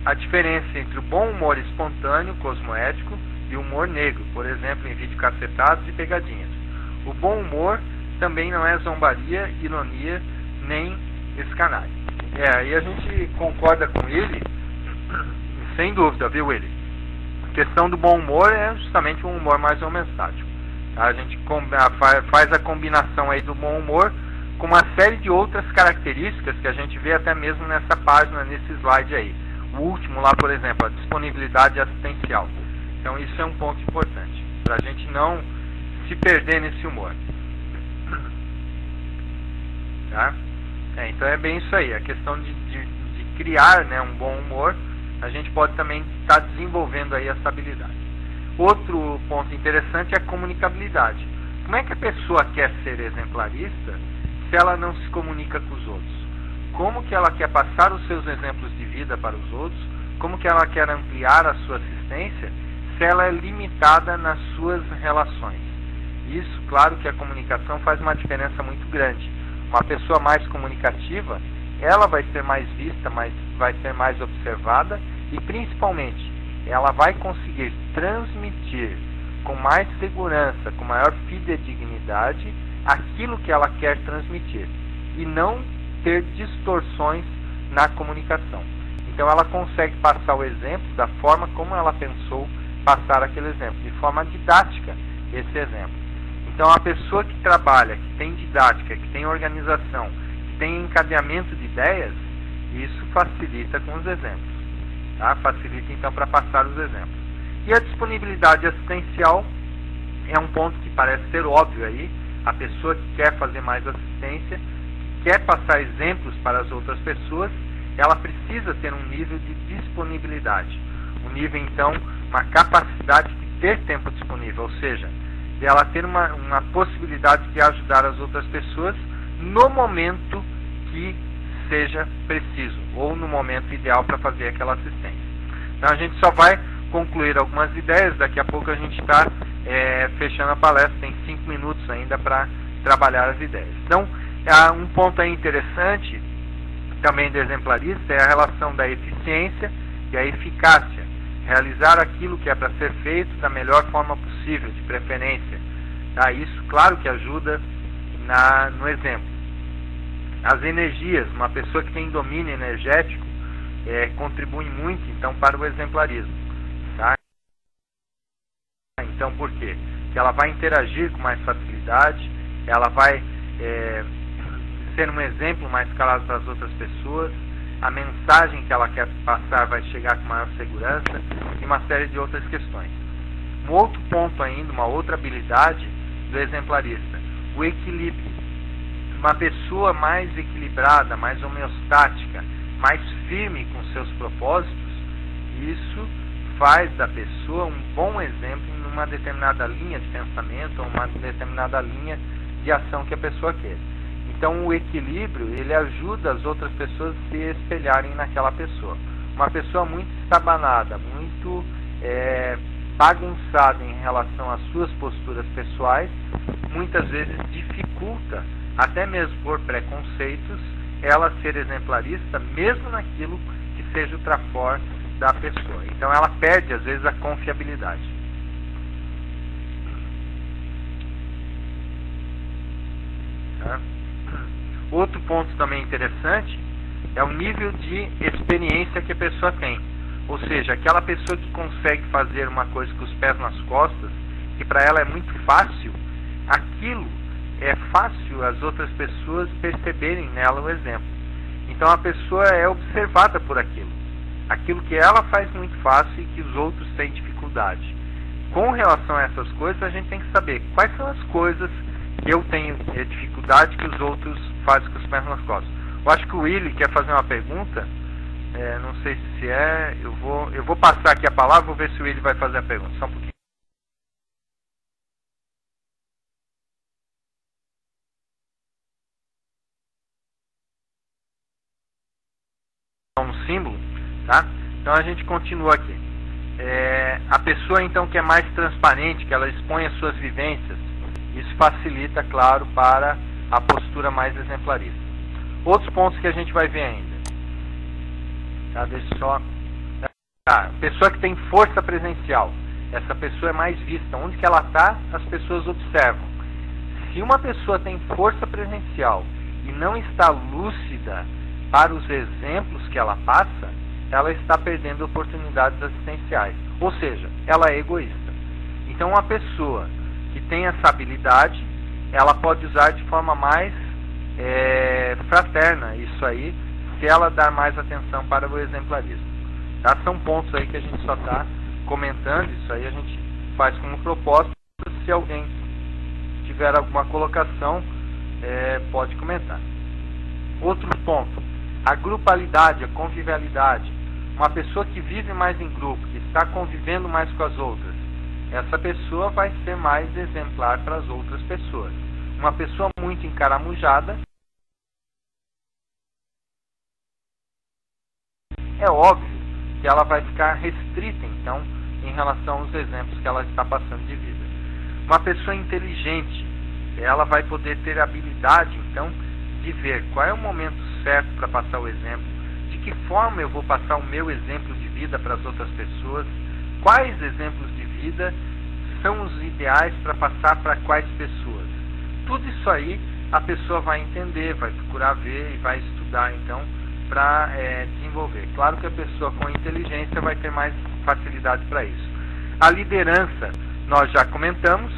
a diferença entre o bom humor espontâneo, cosmoético, e o humor negro, por exemplo, em videocassetados e pegadinhas. O bom humor também não é zombaria, ironia, nem escanagem. Aí a gente concorda com ele, sem dúvida, viu, Willy? A questão do bom humor é justamente um humor mais homeostático. A gente faz a combinação aí do bom humor com uma série de outras características que a gente vê até mesmo nessa página, nesse slide aí. O último lá, por exemplo, a disponibilidade assistencial. Então isso é um ponto importante, para a gente não se perder nesse humor. Tá? Então é bem isso aí, a questão de criar, né, um bom humor, a gente pode também estar desenvolvendo aí essa habilidade. Outro ponto interessante é a comunicabilidade. Como é que a pessoa quer ser exemplarista se ela não se comunica com os outros? Como que ela quer passar os seus exemplos de vida para os outros? Como que ela quer ampliar a sua assistência se ela é limitada nas suas relações? Isso, claro que a comunicação faz uma diferença muito grande. Uma pessoa mais comunicativa, ela vai ser mais vista, vai ser mais observada e, principalmente, ela vai conseguir transmitir com mais segurança, com maior fidedignidade, aquilo que ela quer transmitir e não ter distorções na comunicação. Então ela consegue passar o exemplo da forma como ela pensou passar aquele exemplo, de forma didática esse exemplo. Então a pessoa que trabalha, que tem didática, que tem organização, que tem encadeamento de ideias, isso facilita com os exemplos. Tá? Facilita então para passar os exemplos. E a disponibilidade assistencial é um ponto que parece ser óbvio aí. A pessoa que quer fazer mais assistência, que quer passar exemplos para as outras pessoas, ela precisa ter um nível de disponibilidade. Um nível então, uma capacidade de ter tempo disponível, ou seja, de ela ter uma possibilidade de ajudar as outras pessoas no momento que seja preciso, ou no momento ideal para fazer aquela assistência. Então a gente só vai concluir algumas ideias, daqui a pouco a gente está fechando a palestra, tem 5 minutos ainda para trabalhar as ideias. Então, um ponto aí interessante também do exemplarista é a relação da eficiência e a eficácia. Realizar aquilo que é para ser feito da melhor forma possível, de preferência. Tá? Isso, claro que ajuda no exemplo. As energias, uma pessoa que tem domínio energético contribui muito, então, para o exemplarismo. Tá? Então, por quê? Porque ela vai interagir com mais facilidade, ela vai ser um exemplo mais claro para as outras pessoas, a mensagem que ela quer passar vai chegar com maior segurança e uma série de outras questões. Um outro ponto ainda, uma outra habilidade do exemplarista, o equilíbrio. Uma pessoa mais equilibrada, mais homeostática, mais firme com seus propósitos, isso faz da pessoa um bom exemplo em uma determinada linha de pensamento ou uma determinada linha de ação que a pessoa quer. Então o equilíbrio, ele ajuda as outras pessoas a se espelharem naquela pessoa. Uma pessoa muito estabanada, muito bagunçada em relação às suas posturas pessoais, muitas vezes dificulta, até mesmo por preconceitos, ela ser exemplarista, mesmo naquilo que seja o trafor da pessoa. Então ela perde, às vezes, a confiabilidade. Tá? Outro ponto também interessante é o nível de experiência que a pessoa tem. Ou seja, aquela pessoa que consegue fazer uma coisa com os pés nas costas, que para ela é muito fácil, aquilo é fácil as outras pessoas perceberem nela o exemplo. Então a pessoa é observada por aquilo. Aquilo que ela faz muito fácil e que os outros têm dificuldade. Com relação a essas coisas, a gente tem que saber quais são as coisas que eu tenho dificuldade que os outros fazem com os pés nas costas. Eu acho que o Willy quer fazer uma pergunta. Não sei se eu vou passar aqui a palavra, vou ver se o Willy vai fazer a pergunta. Só um pouquinho. Um símbolo, tá? Então a gente continua aqui. A pessoa então que é mais transparente, que ela expõe as suas vivências, isso facilita, claro, para a postura mais exemplarista. Outros pontos que a gente vai ver ainda. Tá? Deixa só. Pessoa que tem força presencial. Essa pessoa é mais vista. Onde que ela está, as pessoas observam. Se uma pessoa tem força presencial e não está lúcida para os exemplos que ela passa, ela está perdendo oportunidades assistenciais. Ou seja, ela é egoísta. Então uma pessoa que tem essa habilidade, ela pode usar de forma mais fraterna isso aí, se ela dar mais atenção para o exemplarismo. Tá? São pontos aí que a gente só está comentando, isso aí a gente faz como proposta. Se alguém tiver alguma colocação, pode comentar. Outro ponto, a grupalidade, a convivialidade. Uma pessoa que vive mais em grupo, que está convivendo mais com as outras, essa pessoa vai ser mais exemplar para as outras pessoas. Uma pessoa muito encaramujada, é óbvio que ela vai ficar restrita, então, em relação aos exemplos que ela está passando de vida. Uma pessoa inteligente, ela vai poder ter a habilidade, então, de ver qual é o momento certo para passar o exemplo, de que forma eu vou passar o meu exemplo de vida para as outras pessoas, quais exemplos de vida são os ideais para passar para quais pessoas. Tudo isso aí a pessoa vai entender, vai procurar ver e vai estudar, então, para desenvolver. Claro que a pessoa com inteligência vai ter mais facilidade para isso. A liderança, nós já comentamos,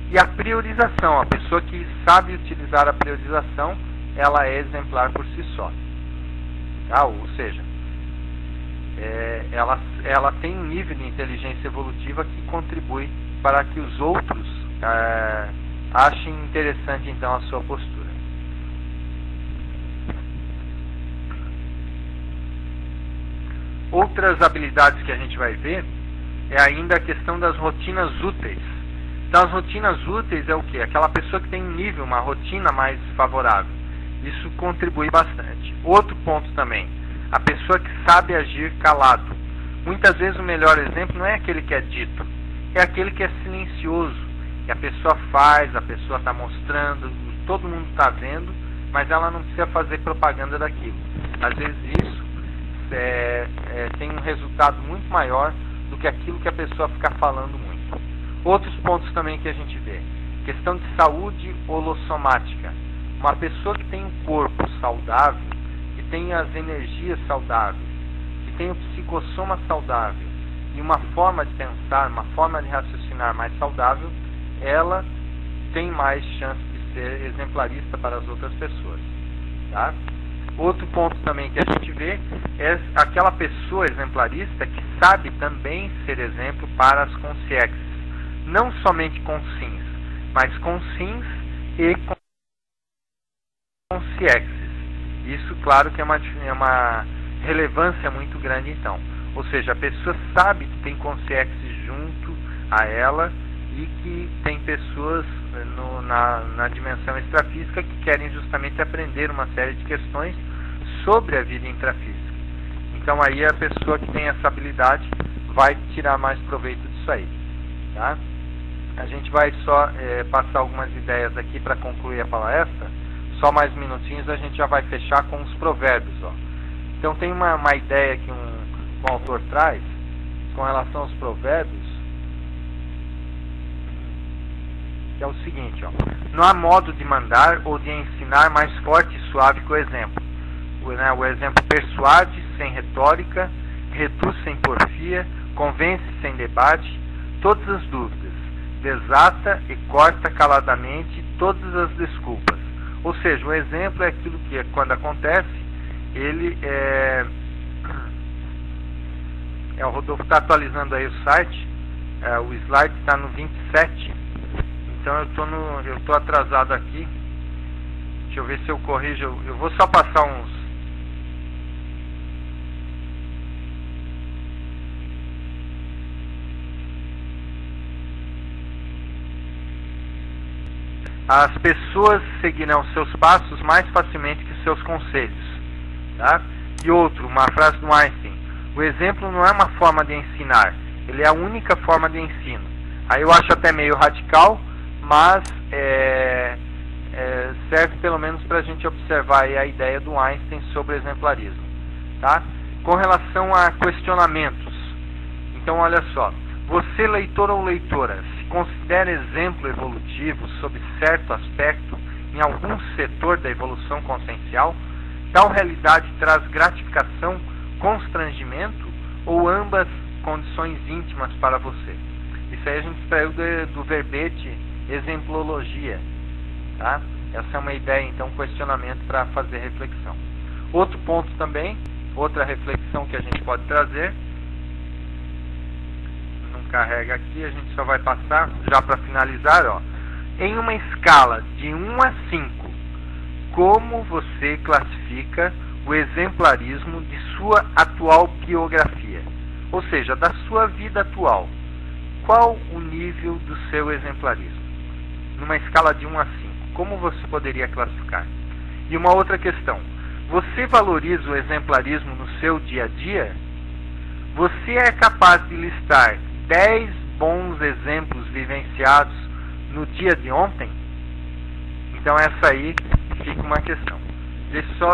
e a priorização, a pessoa que sabe utilizar a priorização, ela é exemplar por si só. Tá? Ou seja, ela tem um nível de inteligência evolutiva que contribui para que os outros achem interessante então a sua postura. Outras habilidades que a gente vai ver é ainda a questão das rotinas úteis. Então as rotinas úteis é o quê? Aquela pessoa que tem um nível, uma rotina mais favorável. Isso contribui bastante. Outro ponto também, a pessoa que sabe agir calado. Muitas vezes o melhor exemplo não é aquele que é dito, é aquele que é silencioso, que a pessoa faz, a pessoa está mostrando, todo mundo está vendo, mas ela não precisa fazer propaganda daquilo. Às vezes isso tem um resultado muito maior do que aquilo que a pessoa ficar falando muito. Outros pontos também que a gente vê, questão de saúde holossomática. Uma pessoa que tem um corpo saudável, que tem as energias saudáveis, que tem o psicossoma saudável e uma forma de pensar, uma forma de raciocinar mais saudável, ela tem mais chance de ser exemplarista para as outras pessoas. Tá? Outro ponto também que a gente vê é aquela pessoa exemplarista que sabe também ser exemplo para as consciências. Não somente consciências, mas consciências e consciências. Isso, claro, que é uma relevância muito grande, então. Ou seja, a pessoa sabe que tem consciências junto a ela e que tem pessoas na dimensão extrafísica que querem justamente aprender uma série de questões sobre a vida intrafísica. Então aí a pessoa que tem essa habilidade vai tirar mais proveito disso aí. Tá? A gente vai só passar algumas ideias aqui para concluir a palestra. Só mais minutinhos a gente já vai fechar com os provérbios. Ó. Então tem uma ideia que um autor traz com relação aos provérbios, que é o seguinte, ó: não há modo de mandar ou de ensinar mais forte e suave que o exemplo. O exemplo persuade sem retórica, reduz sem porfia, convence sem debate todas as dúvidas, desata e corta caladamente todas as desculpas. Ou seja, o exemplo é aquilo que, quando acontece, ele o Rodolfo está atualizando aí o site, o slide está no 27. Então eu estou atrasado aqui. Deixa eu ver se eu corrijo. Eu vou só passar uns. As pessoas seguirão seus passos mais facilmente que seus conselhos. Tá? E outro, uma frase do Einstein: o exemplo não é uma forma de ensinar, ele é a única forma de ensino. Aí eu acho até meio radical, mas serve pelo menos para a gente observar aí a ideia do Einstein sobre o exemplarismo. Tá? Com relação a questionamentos, então olha só, você, leitor ou leitora, se considera exemplo evolutivo sob certo aspecto em algum setor da evolução consciencial? Tal realidade traz gratificação, constrangimento ou ambas condições íntimas para você? Isso aí a gente extraiu do verbete exemplologia. Tá? Essa é uma ideia, então, questionamento para fazer reflexão. Outro ponto também, outra reflexão que a gente pode trazer, não carrega aqui, a gente só vai passar já para finalizar. Ó. Em uma escala de 1 a 5, como você classifica o exemplarismo de sua atual biografia? Ou seja, da sua vida atual. Qual o nível do seu exemplarismo? Numa escala de 1 a 5, como você poderia classificar? E uma outra questão: você valoriza o exemplarismo no seu dia a dia? Você é capaz de listar 10 bons exemplos vivenciados no dia de ontem? Então essa aí fica uma questão. Deixa eu só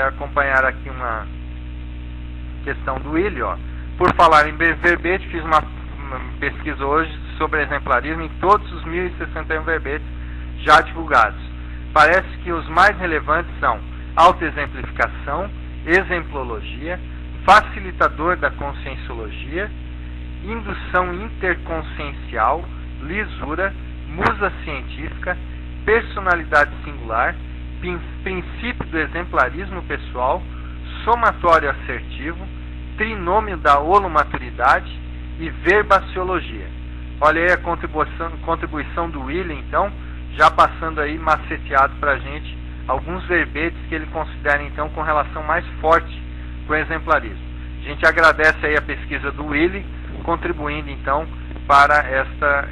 acompanhar aqui uma questão do Willi. Ó. Por falar em verbete, fiz uma pesquisa hoje sobre exemplarismo em todos os 1061 verbetes já divulgados. Parece que os mais relevantes são autoexemplificação, exemplologia, facilitador da conscienciologia, indução interconsciencial, lisura, musa científica, personalidade singular, princípio do exemplarismo pessoal, somatório assertivo, trinômio da holomaturidade e verbaciologia. Olha aí a contribuição do Willi, então, já passando aí maceteado para a gente alguns verbetes que ele considera, então, com relação mais forte com o exemplarismo. A gente agradece aí a pesquisa do Willi, contribuindo, então, para esta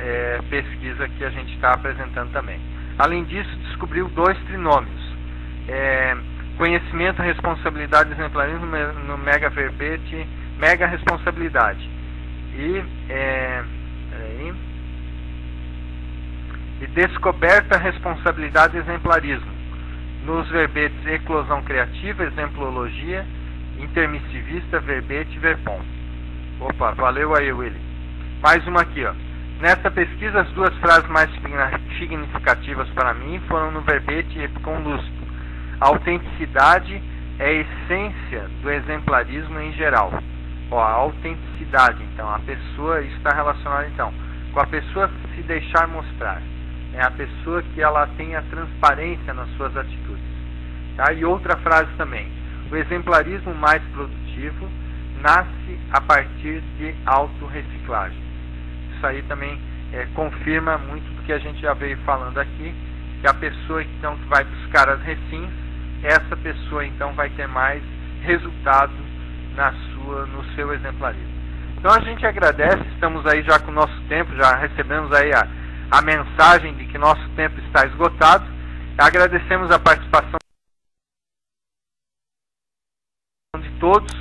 pesquisa que a gente está apresentando também. Além disso, descobriu 2 trinômios. Conhecimento, responsabilidade e exemplarismo no mega verbete, mega responsabilidade. E descoberta, responsabilidade e exemplarismo nos verbetes eclosão criativa, exemplologia, intermissivista, verbete e verpom. Opa, valeu aí, Willi. Mais uma aqui, ó. Nessa pesquisa, as duas frases mais significativas para mim foram no verbete epicum lustro. A autenticidade é a essência do exemplarismo em geral. Ó, a autenticidade, então, a pessoa está relacionada, então, com a pessoa se deixar mostrar. É a pessoa que ela tem a transparência nas suas atitudes. Tá? E outra frase também. O exemplarismo mais produtivo nasce a partir de autorreciclagem. Isso aí também confirma muito do que a gente já veio falando aqui, que a pessoa então que vai buscar as recins, essa pessoa então vai ter mais resultado no seu exemplarismo. Então a gente agradece, estamos aí já com o nosso tempo, já recebemos aí a mensagem de que nosso tempo está esgotado. Agradecemos a participação de todos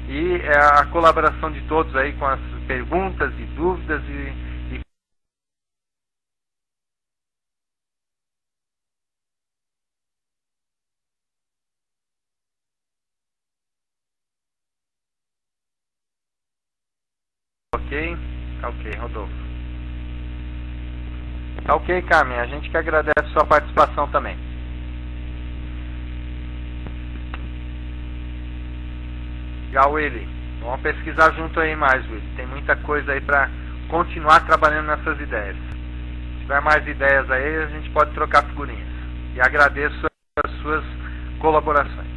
e a colaboração de todos aí com as perguntas e dúvidas e ok, Rodolfo. Tá ok, Carmen, a gente que agradece a sua participação também. Legal, Willy. Vamos pesquisar junto aí mais, Willy. Tem muita coisa aí para continuar trabalhando nessas ideias. Se tiver mais ideias aí, a gente pode trocar figurinhas. E agradeço as suas colaborações.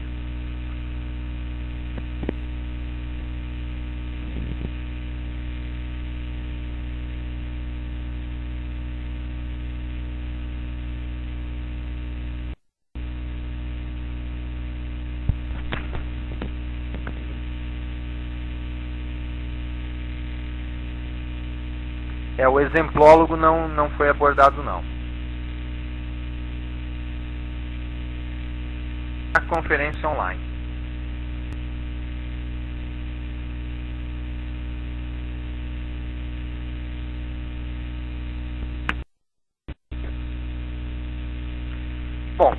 O exemplólogo não foi abordado, não. A conferência online. Bom,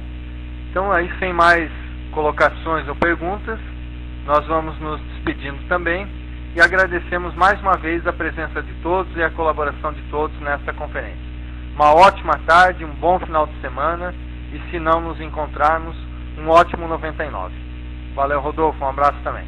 então aí sem mais colocações ou perguntas, nós vamos nos despedindo também. E agradecemos mais uma vez a presença de todos e a colaboração de todos nesta conferência. Uma ótima tarde, um bom final de semana e se não nos encontrarmos, um ótimo 99. Valeu, Rodolfo, um abraço também.